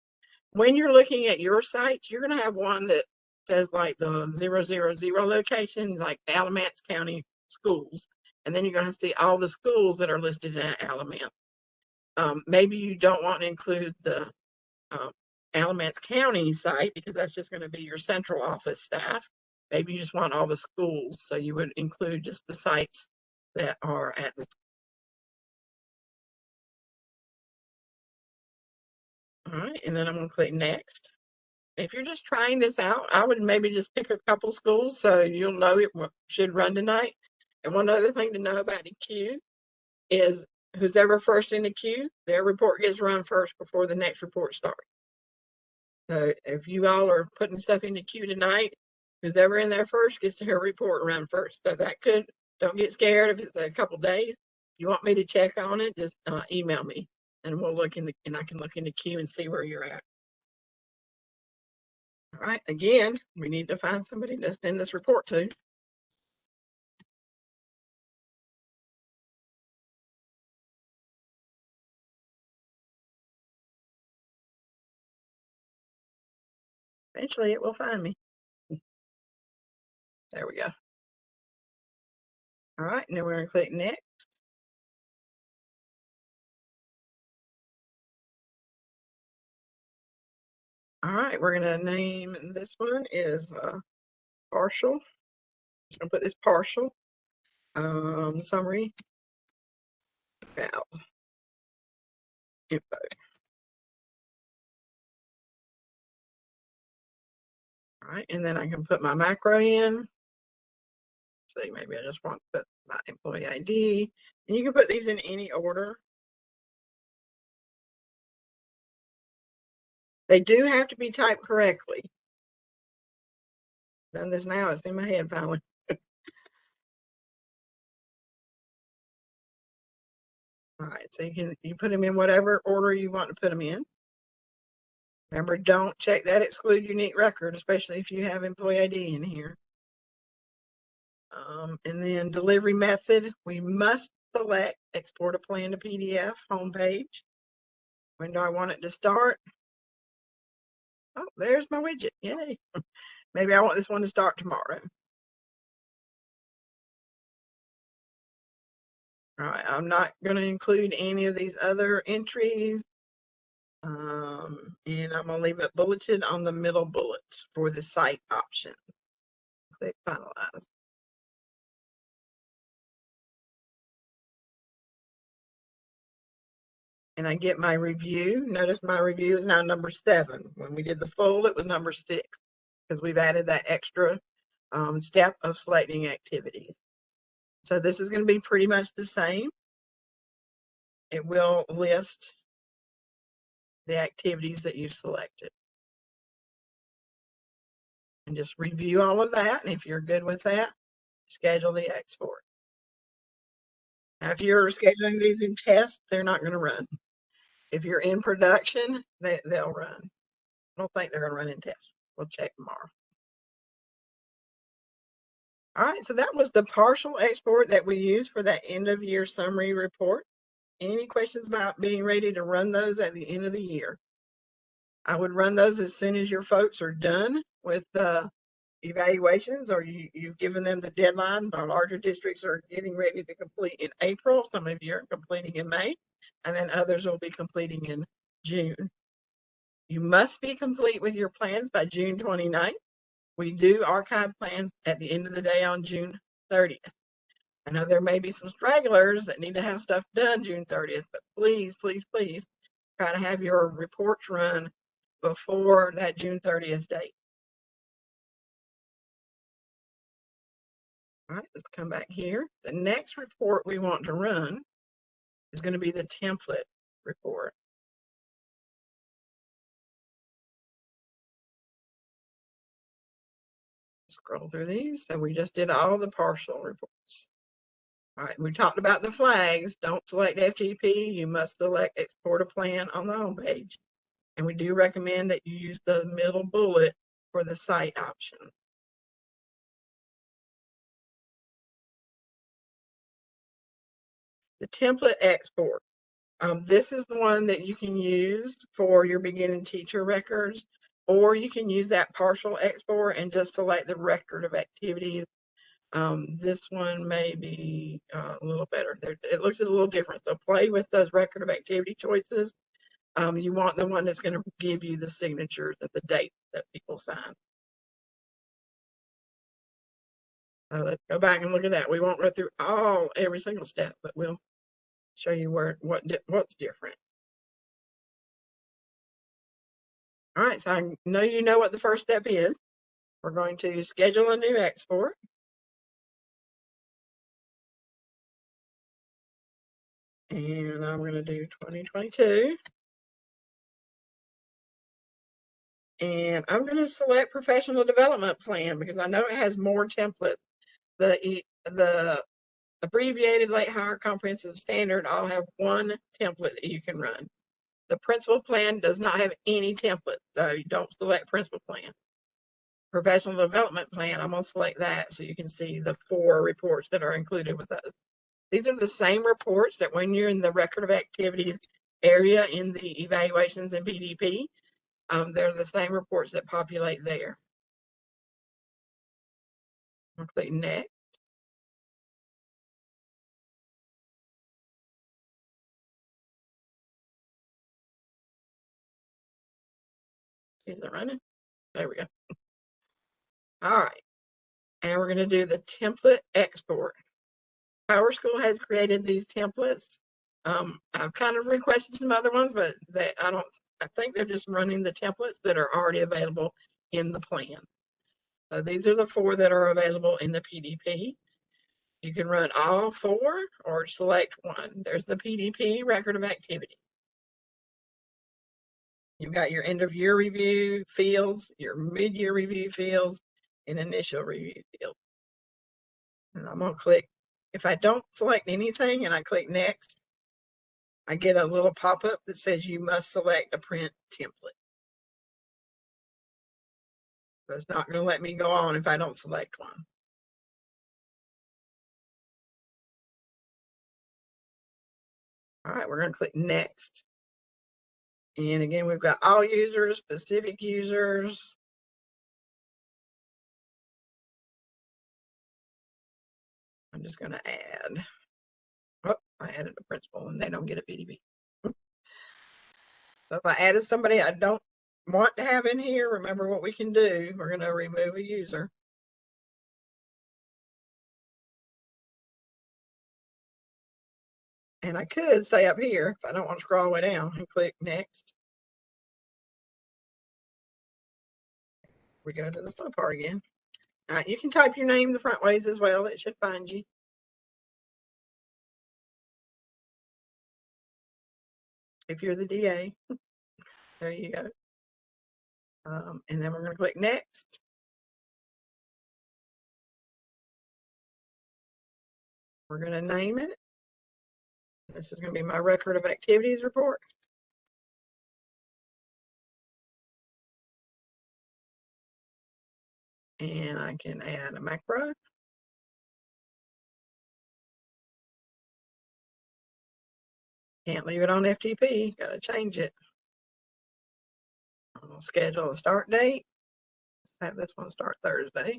When you're looking at your sites, you're going to have one that says like the 000 location, like Alamance County schools. And then you're going to see all the schools that are listed in Alamance. Maybe you don't want to include the Alamance County site because that's just going to be your central office staff. Maybe you just want all the schools, so you would include just the sites that are at the. All right, and then I'm going to click next. If you're just trying this out, I would maybe just pick a couple schools so you'll know it should run tonight. And one other thing to know about the queue is who's ever first in the queue, their report gets run first before the next report starts. So if you all are putting stuff in the queue tonight, who's ever in there first gets to hear a report run first. So that could, don't get scared if it's a couple days. If you want me to check on it, just email me and we'll look in the, and I can look in the queue and see where you're at. All right, again, we need to find somebody to send this report to. Eventually it will find me. There we go. All right, and then we're going to click next. All right, we're going to name this one is partial. Just going to put this partial summary about info. All right, and then I can put my macro in. See, maybe I just want to put my employee ID. And you can put these in any order. They do have to be typed correctly. Done this now, it's in my head finally. All right, so you put them in whatever order you want to put them in. Remember, don't check that exclude unique record, especially if you have employee ID in here. And then delivery method, we must select export a plan to PDF homepage. When do I want it to start? Oh, there's my widget. Yay. Maybe I want this one to start tomorrow. All right, I'm not going to include any of these other entries. And I'm going to leave it bulleted on the middle bullets for the site option. Click finalize. And I get my review. Notice my review is now number 7. When we did the full, it was number 6 because we've added that extra step of selecting activities. So this is going to be pretty much the same. It will list the activities that you've selected. And just review all of that. And if you're good with that, schedule the export. Now, if you're scheduling these in test, they're not going to run. If you're in production, they'll run. I don't think they're going to run in test. We'll check tomorrow. All right, so that was the partial export that we use for that end of year summary report. Any questions about being ready to run those at the end of the year? I would run those as soon as your folks are done with evaluations, or you've given them the deadline. Our larger districts are getting ready to complete in April. Some of you are completing in May, and then others will be completing in June. You must be complete with your plans by June 29th. We do archive plans at the end of the day on June 30th. I know there may be some stragglers that need to have stuff done June 30th, but please, please, please try to have your reports run before that June 30th date. All right, let's come back here. The next report we want to run is going to be the template report. Scroll through these. So we just did all the partial reports. All right, we talked about the flags. Don't select FTP. You must select export a plan on the home page. And we do recommend that you use the middle bullet for the site option. The template export. This is the one that you can use for your beginning teacher records, or you can use that partial export and just select the record of activities. This one may be a little better. It looks a little different. So play with those record of activity choices. You want the one that's going to give you the signatures and the date that people sign. Let's go back and look at that. We won't go through every single step, but we'll show you what's different. All right, so I know you know what the first step is. We're going to schedule a new export. And I'm going to do 2022. And I'm going to select professional development plan because I know it has more templates. The abbreviated late hire comprehensive standard all have one template that you can run. The principal plan does not have any template, so you don't select principal plan. Professional development plan, I'm going to select that so you can see the 4 reports that are included with those. These are the same reports that when you're in the record of activities area in the evaluations and PDP, they're the same reports that populate there. I'll click next. Is it running? There we go. All right. And we're going to do the template export. PowerSchool has created these templates. I've kind of requested some other ones, but I think they're just running the templates that are already available in the plan. So these are the 4 that are available in the PDP. You can run all 4 or select one. There's the PDP record of activity. You've got your end of year review fields, your mid-year review fields, and initial review field. And I'm going to click, if I don't select anything and I click next, I get a little pop-up that says you must select a print template. So it's not going to let me go on if I don't select one. All right, we're going to click next. And again, we've got all users, specific users. I'm just going to add. Oh, I added a principal and they don't get a PDP. So if I added somebody I don't want to have in here, remember what we can do. We're going to remove a user. And I could stay up here if I don't want to scroll all the way down and click next. We go to the slow part again. All right, you can type your name the front ways as well. It should find you. If you're the DA, there you go. And then we're going to click next. We're going to name it. This is going to be my record of activities report. And I can add a macro. Can't leave it on FTP. Got to change it. I'm going to schedule a start date. have this one start Thursday.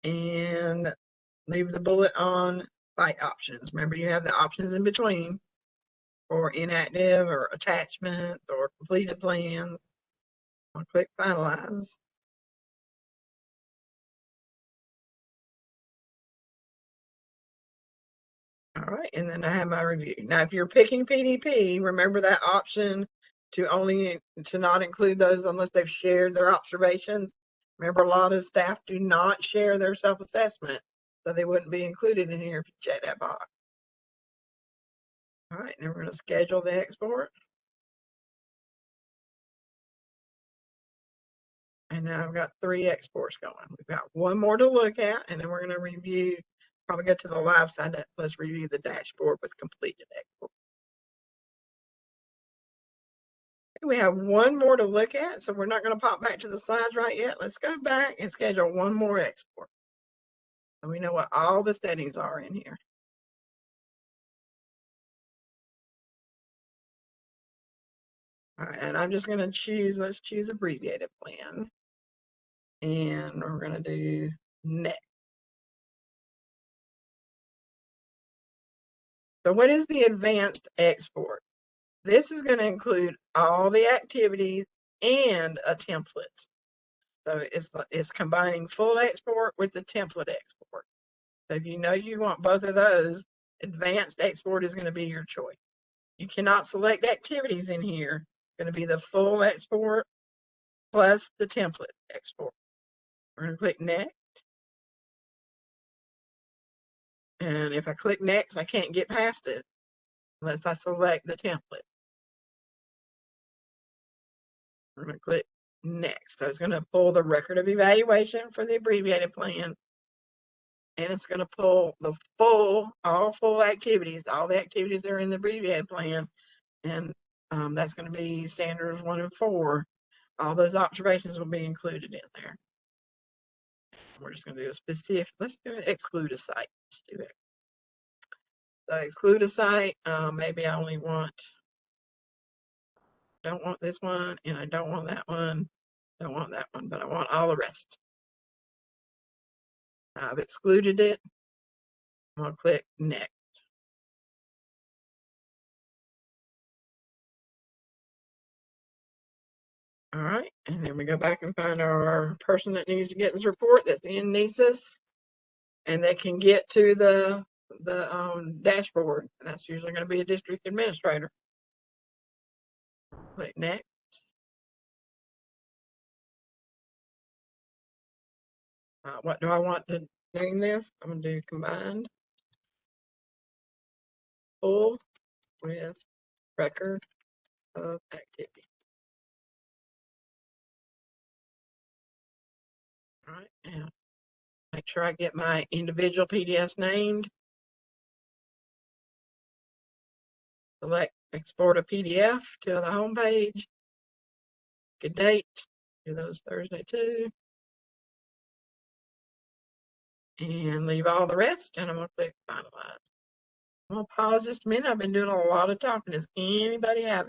And leave the bullet on site options. Remember, you have the options in between for inactive or attachment or completed plan. I'll click finalize. All right, and then I have my review. Now, if you're picking PDP, remember that option to not include those unless they've shared their observations. Remember, a lot of staff do not share their self-assessment, so they wouldn't be included in here if you check that box. All right, and we're going to schedule the export. And now I've got 3 exports going. We've got one more to look at, and then we're going to review, probably go to the live side. Let's review the dashboard with completed export. We have one more to look at, so we're not going to pop back to the slides right yet. Let's go back and schedule one more export. So we know what all the settings are in here. All right, and I'm just going to choose, let's choose abbreviated plan. And we're going to do next. So what is the advanced export? This is going to include all the activities and a template. So it's combining full export with the template export. So if you know you want both of those, advanced export is going to be your choice. You cannot select activities in here. It's going to be the full export plus the template export. We're going to click next. And if I click next, I can't get past it unless I select the template. We're going to click next. So it's going to pull the record of evaluation for the abbreviated plan. And it's going to pull the all full activities, all the activities that are in the abbreviated plan. And that's going to be standards 1 and 4. All those observations will be included in there. We're just going to do a specific, let's do an exclude a site. Let's do it. So exclude a site, maybe I only don't want this one, and I don't want that one, don't want that one, but I want all the rest. I've excluded it. I'm going to click next. All right, and then we go back and find our person that needs to get this report. That's in NCEES, and they can get to the dashboard. And that's usually going to be a district administrator. Click next. What do I want to name this? I'm going to do combined full with record of activity. All right, and make sure I get my individual PDFs named. Select export a PDF to the home page. Good date. Do those Thursday too. And leave all the rest, and I'm going to click finalize. I'm going to pause just a minute. I've been doing a lot of talking. Does anybody have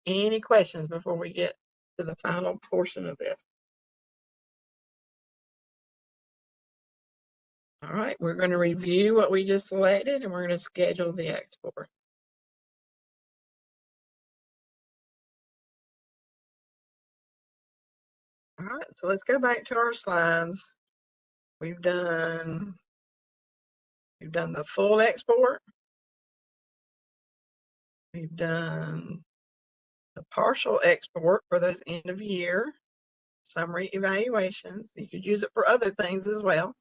any questions before we get to the final portion of this? All right, we're going to review what we just selected, and we're going to schedule the export. All right, so let's go back to our slides. We've done the full export. We've done the partial export for those end of year summary evaluations. You could use it for other things as well.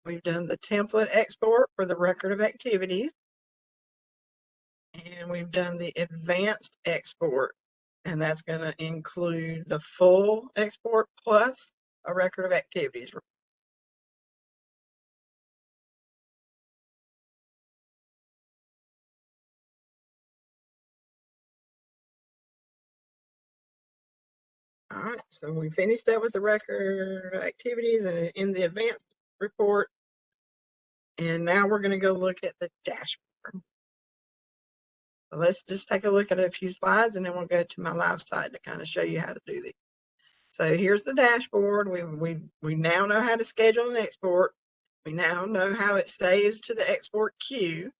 We've done the template export for the record of activities. And we've done the advanced export, and that's going to include the full export plus a record of activities. All right, so we finished up with the record of activities and in the advanced report. And now we're going to go look at the dashboard. So let's just take a look at a few slides and then we'll go to my live site to kind of show you how to do these. So here's the dashboard. We now know how to schedule an export. We now know how it saves to the export queue.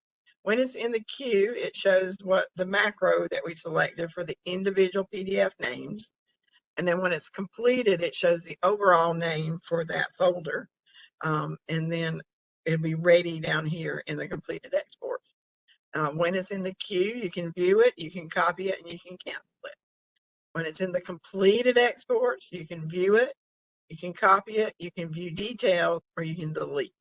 When it's in the queue, it shows what the macro that we selected for the individual PDF names. And then when it's completed, it shows the overall name for that folder. And then it'll be ready down here in the completed exports. When it's in the queue, you can view it, you can copy it, and you can cancel it. When it's in the completed exports, you can view it, you can copy it, you can view details, or you can delete.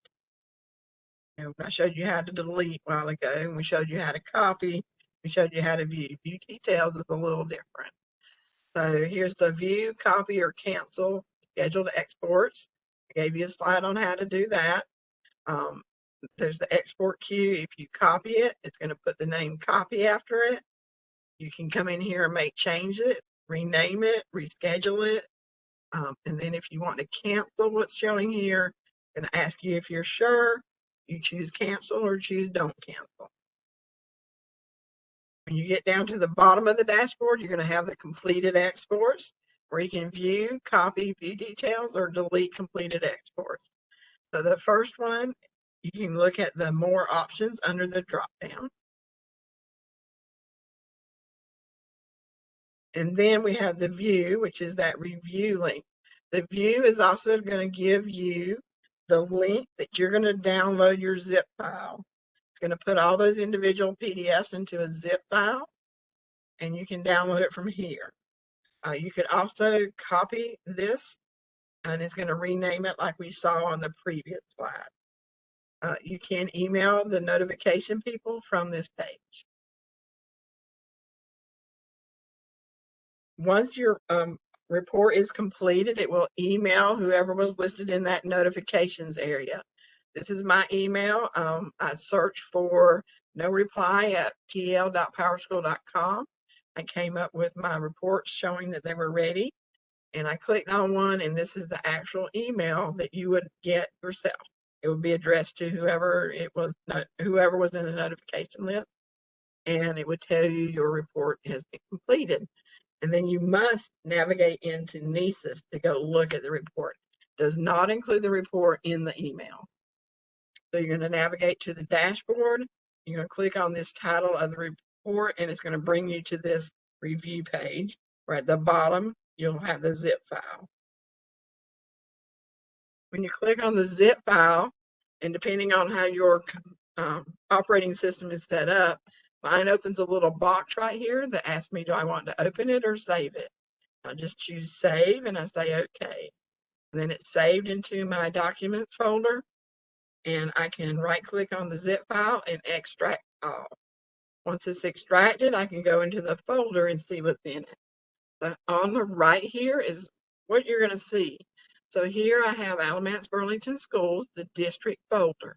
And I showed you how to delete a while ago, and we showed you how to copy, we showed you how to view. View details is a little different. So here's the view, copy, or cancel scheduled exports. I gave you a slide on how to do that. There's the export queue. If you copy it, it's going to put the name copy after it. You can come in here and make changes, rename it, reschedule it. And then if you want to cancel what's showing here, I'm going to ask you if you're sure. You choose cancel or choose don't cancel. When you get down to the bottom of the dashboard, you're going to have the completed exports where you can view, copy, view details, or delete completed exports. So the first one, you can look at the more options under the drop down. And then we have the view, which is that review link. The view is also going to give you the link that you're going to download your zip file. It's going to put all those individual PDFs into a zip file, and you can download it from here. You could also copy this, and it's going to rename it like we saw on the previous slide. You can email the notification people from this page. Once your report is completed, it will email whoever was listed in that notifications area. This is my email. I searched for no reply at pl.powerschool.com. I came up with my reports showing that they were ready, and I clicked on one, and this is the actual email that you would get yourself. It would be addressed to whoever was in the notification list, and it would tell you your report has been completed. And then you must navigate into NCEES to go look at the report. It does not include the report in the email. So you're going to navigate to the dashboard. You're going to click on this title of the report, and it's going to bring you to this review page, where at the bottom, you'll have the zip file. When you click on the zip file, and depending on how your operating system is set up, mine opens a little box right here that asks me, do I want to open it or save it? I just choose save and I say okay. And then it's saved into my documents folder, and I can right click on the zip file and extract all. Once it's extracted, I can go into the folder and see what's in it. So on the right here is what you're going to see. So here I have Alamance Burlington Schools, the district folder.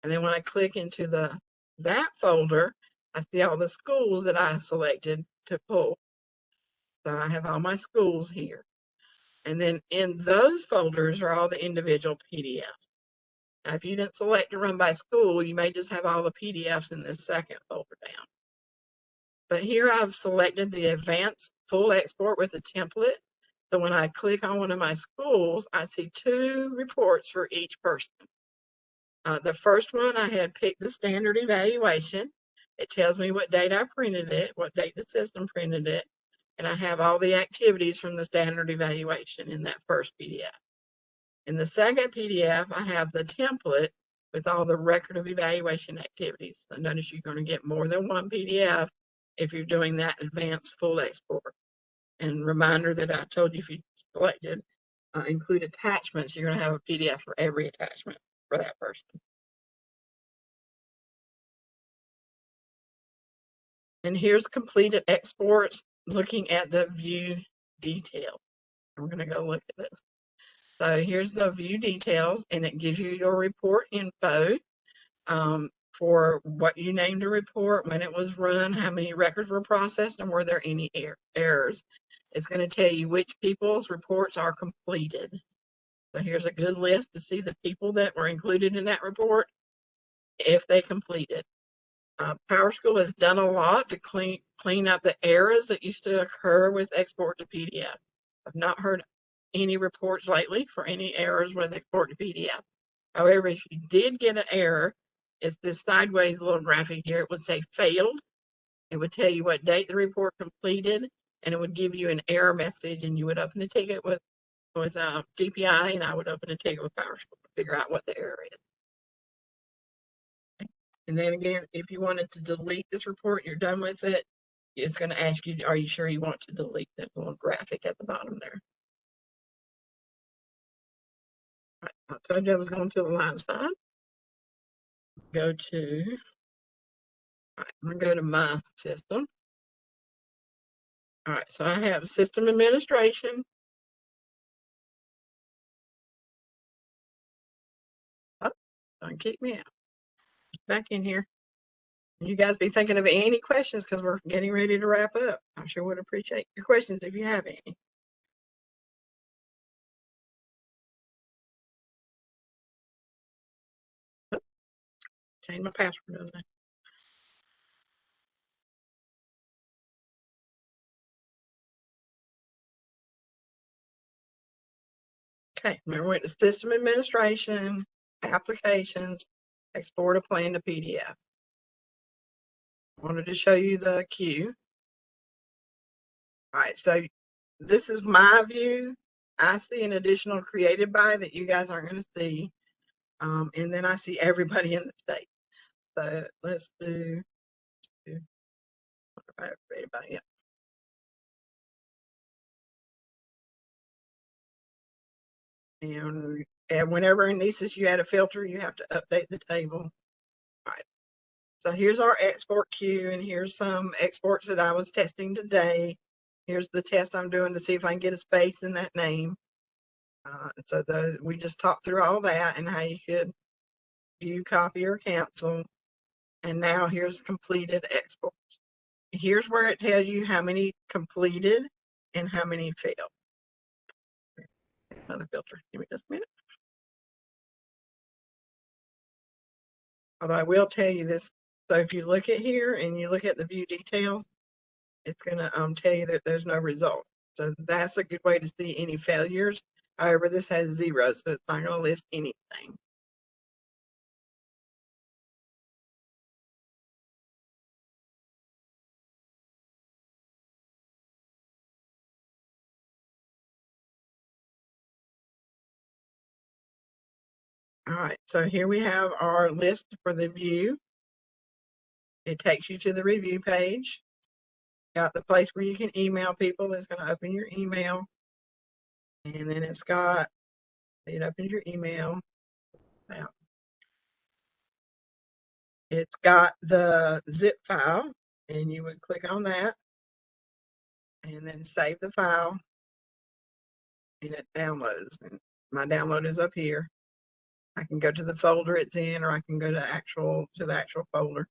And then when I click into that folder, I see all the schools that I selected to pull. So I have all my schools here. And then in those folders are all the individual PDFs. Now, if you didn't select to run by school, you may just have all the PDFs in this second folder down. But here I've selected the advanced full export with a template. So when I click on one of my schools, I see 2 reports for each person. The first one, I had picked the standard evaluation. It tells me what date I printed it, what date the system printed it, and I have all the activities from the standard evaluation in that first PDF. In the second PDF, I have the template with all the record of evaluation activities. So notice you're going to get more than one PDF if you're doing that advanced full export. And reminder that I told you if you selected include attachments, you're going to have a PDF for every attachment for that person. And here's completed exports looking at the view detail. I'm going to go look at this. So here's the view details, and it gives you your report info for what you named the report, when it was run, how many records were processed, and were there any errors. It's going to tell you which people's reports are completed. So here's a good list to see the people that were included in that report if they completed. PowerSchool has done a lot to clean up the errors that used to occur with export to PDF. I've not heard any reports lately for any errors with export to PDF. However, if you did get an error, it's this sideways little graphic here. It would say failed. It would tell you what date the report completed, and it would give you an error message, and you would open the ticket with DPI, and I would open a ticket with PowerSchool to figure out what the error is. And then again, if you wanted to delete this report, you're done with it, it's going to ask you, are you sure you want to delete that little graphic at the bottom there? All right, I told you I was going to the live side. Go to, all right, I'm going to go to my system. All right, so I have system administration. Oh, don't kick me out. Back in here. You guys be thinking of any questions because we're getting ready to wrap up. I sure would appreciate your questions if you have any. Oh, change my password, doesn't it? Okay, remember went to system administration, applications, export a plan to PDF. Wanted to show you the queue. All right, so this is my view. I see an additional created by that you guys aren't going to see. And then I see everybody in the state. So let's do created by, yeah. And whenever in NCEES you add a filter, you have to update the table. All right. So here's our export queue, and here's some exports that I was testing today. Here's the test I'm doing to see if I can get a space in that name. We just talked through all that and how you could view, copy, or cancel. And now here's completed exports. Here's where it tells you how many completed and how many failed. Another filter. Give me just a minute. Although I will tell you this, so if you look at here and you look at the view details, it's going to tell you that there's no results. So that's a good way to see any failures. However, this has zeros, so it's not going to list anything. All right, so here we have our list for the view. It takes you to the review page. Got the place where you can email people. It's going to open your email. And then it opens your email. Now, it's got the zip file, and you would click on that and then save the file, and it downloads. And my download is up here. I can go to the folder it's in, or I can go to the actual folder.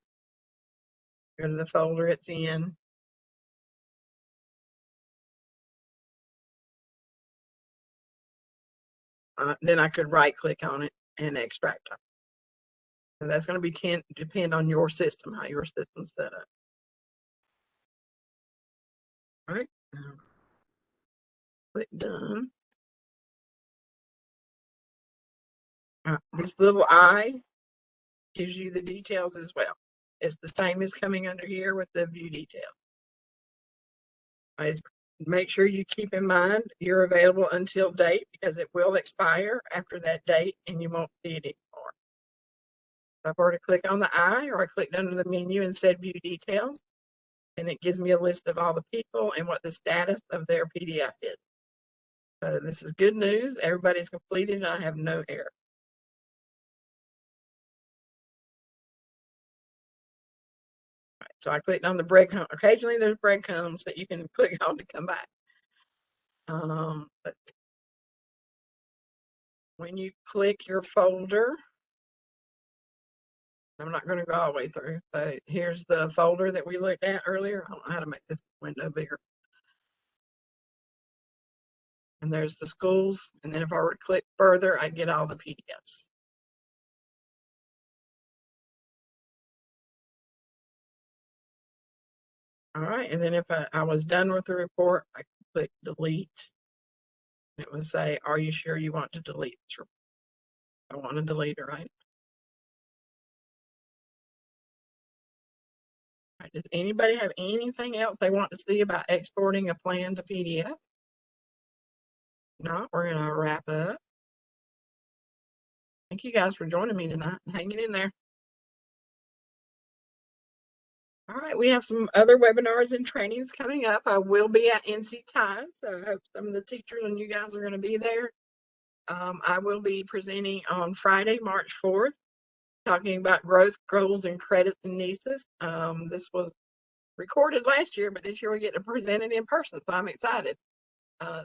Go to the folder it's in. Then I could right click on it and extract it. So that's going to depend on your system, how your system's set up. All right. Click done. This little I gives you the details as well. It's the same as coming under here with the view detail. Make sure you keep in mind you're available until date, because it will expire after that date and you won't see it anymore. I've already clicked on the I, or I clicked under the menu and said view details, and it gives me a list of all the people and what the status of their PDF is. So this is good news. Everybody's completed and I have no error. Right, so I clicked on the breadcrumb. Occasionally there's breadcrumbs that you can click on to come back. But when you click your folder, I'm not going to go all the way through. So here's the folder that we looked at earlier. I don't know how to make this window bigger. And there's the schools. And then if I were to click further, I'd get all the PDFs. All right, and then if I was done with the report, I click delete. It would say, are you sure you want to delete this report? I want to delete it, right? All right, does anybody have anything else they want to see about exporting a plan to PDF? No, we're going to wrap up. Thank you guys for joining me tonight and hanging in there. All right, we have some other webinars and trainings coming up. I will be at NCEES, so I hope some of the teachers and you guys are going to be there. I will be presenting on Friday, March 4th, talking about growth, goals, and credits and NCEES. This was recorded last year, but this year we get to present it in person, so I'm excited.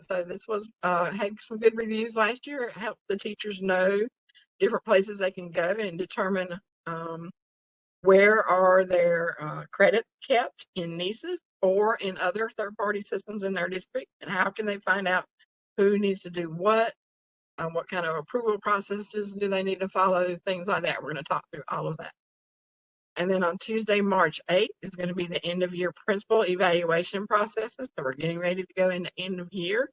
So this was had some good reviews last year. It helped the teachers know different places they can go and determine where are their credits kept in NCEES or in other third-party systems in their district, and how can they find out who needs to do what kind of approval processes do they need to follow, things like that. We're going to talk through all of that. And then on Tuesday, March 8th is going to be the end of year principal evaluation processes. So we're getting ready to go into end of year.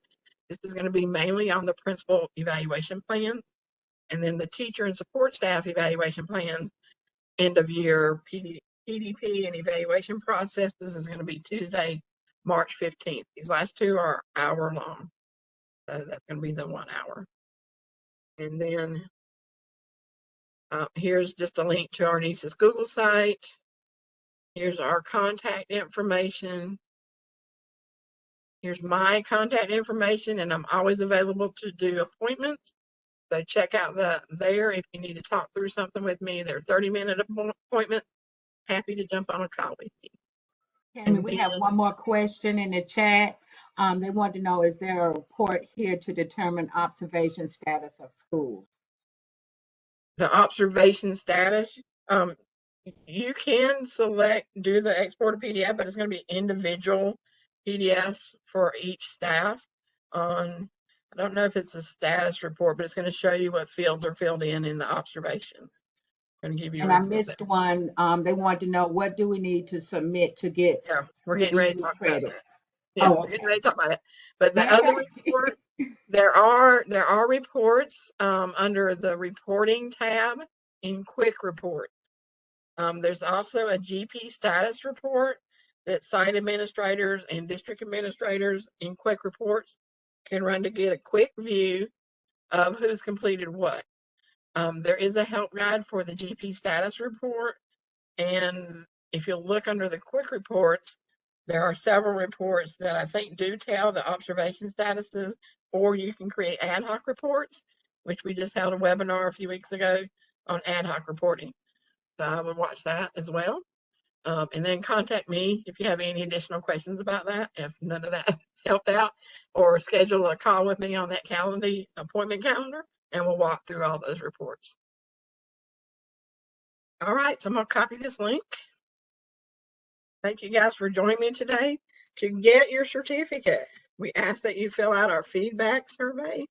This is going to be mainly on the principal evaluation plan. And then the teacher and support staff evaluation plans, end of year PDP and evaluation processes is going to be Tuesday, March 15th. These last two are hour long. So that's going to be the 1 hour. And then here's just a link to our NCEES Google site. Here's our contact information. Here's my contact information, and I'm always available to do appointments. So check out there if you need to talk through something with me. They're 30-minute appointments. Happy to jump on a call with you. Tammy, we have one more question in the chat. They want to know, is there a report here to determine observation status of schools? The observation status, you can select, do the export of PDF, but it's going to be individual PDFs for each staff. I don't know if it's a status report, but it's going to show you what fields are filled in the observations. Going to give you. And I missed one. They want to know, what do we need to submit to get? Yeah, we're getting ready to talk about that. Yeah, Oh, we're getting ready to talk about that. But the other report, there are reports under the reporting tab in Quick Report. There's also a GP status report that site administrators and district administrators in Quick Reports can run to get a quick view of who's completed what. There is a help guide for the GP status report, and if you look under the Quick Reports, there are several reports that I think do tell the observation statuses, or you can create ad hoc reports, which we just held a webinar a few weeks ago on ad hoc reporting. So I would watch that as well. And then contact me if you have any additional questions about that, if none of that helped out, or schedule a call with me on that appointment calendar, and we'll walk through all those reports. All right, so I'm going to copy this link. Thank you guys for joining me today. To get your certificate, we ask that you fill out our feedback survey.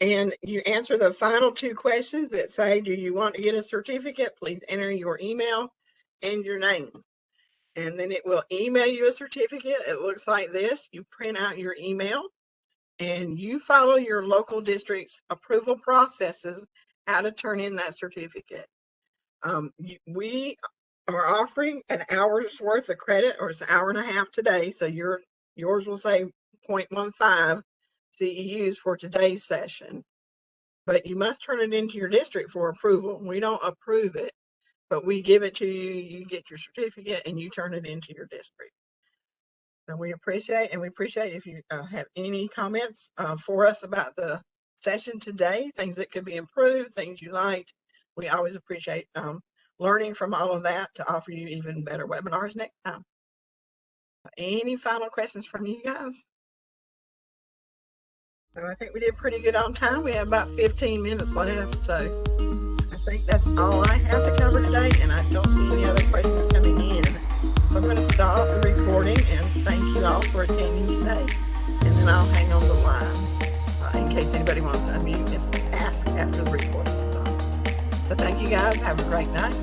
And you answer the final 2 questions that say, do you want to get a certificate? Please enter your email and your name. And then it will email you a certificate. It looks like this. You print out your email and you follow your local district's approval processes, how to turn in that certificate. We are offering an hour's worth of credit, or it's an hour and a half today. So yours will say 0.15 CEUs for today's session, but you must turn it into your district for approval. We don't approve it, but we give it to you. You get your certificate and you turn it into your district. So we appreciate if you have any comments for us about the session today, things that could be improved, things you liked. We always appreciate learning from all of that to offer you even better webinars next time. Any final questions from you guys? So I think we did pretty good on time. We have about 15 minutes left, so I think that's all I have to cover today, and I don't see any other questions coming in. So I'm going to stop the recording, and thank you all for attending today, and then I'll hang on the line in case anybody wants to unmute and ask after the recording. So thank you guys. Have a great night.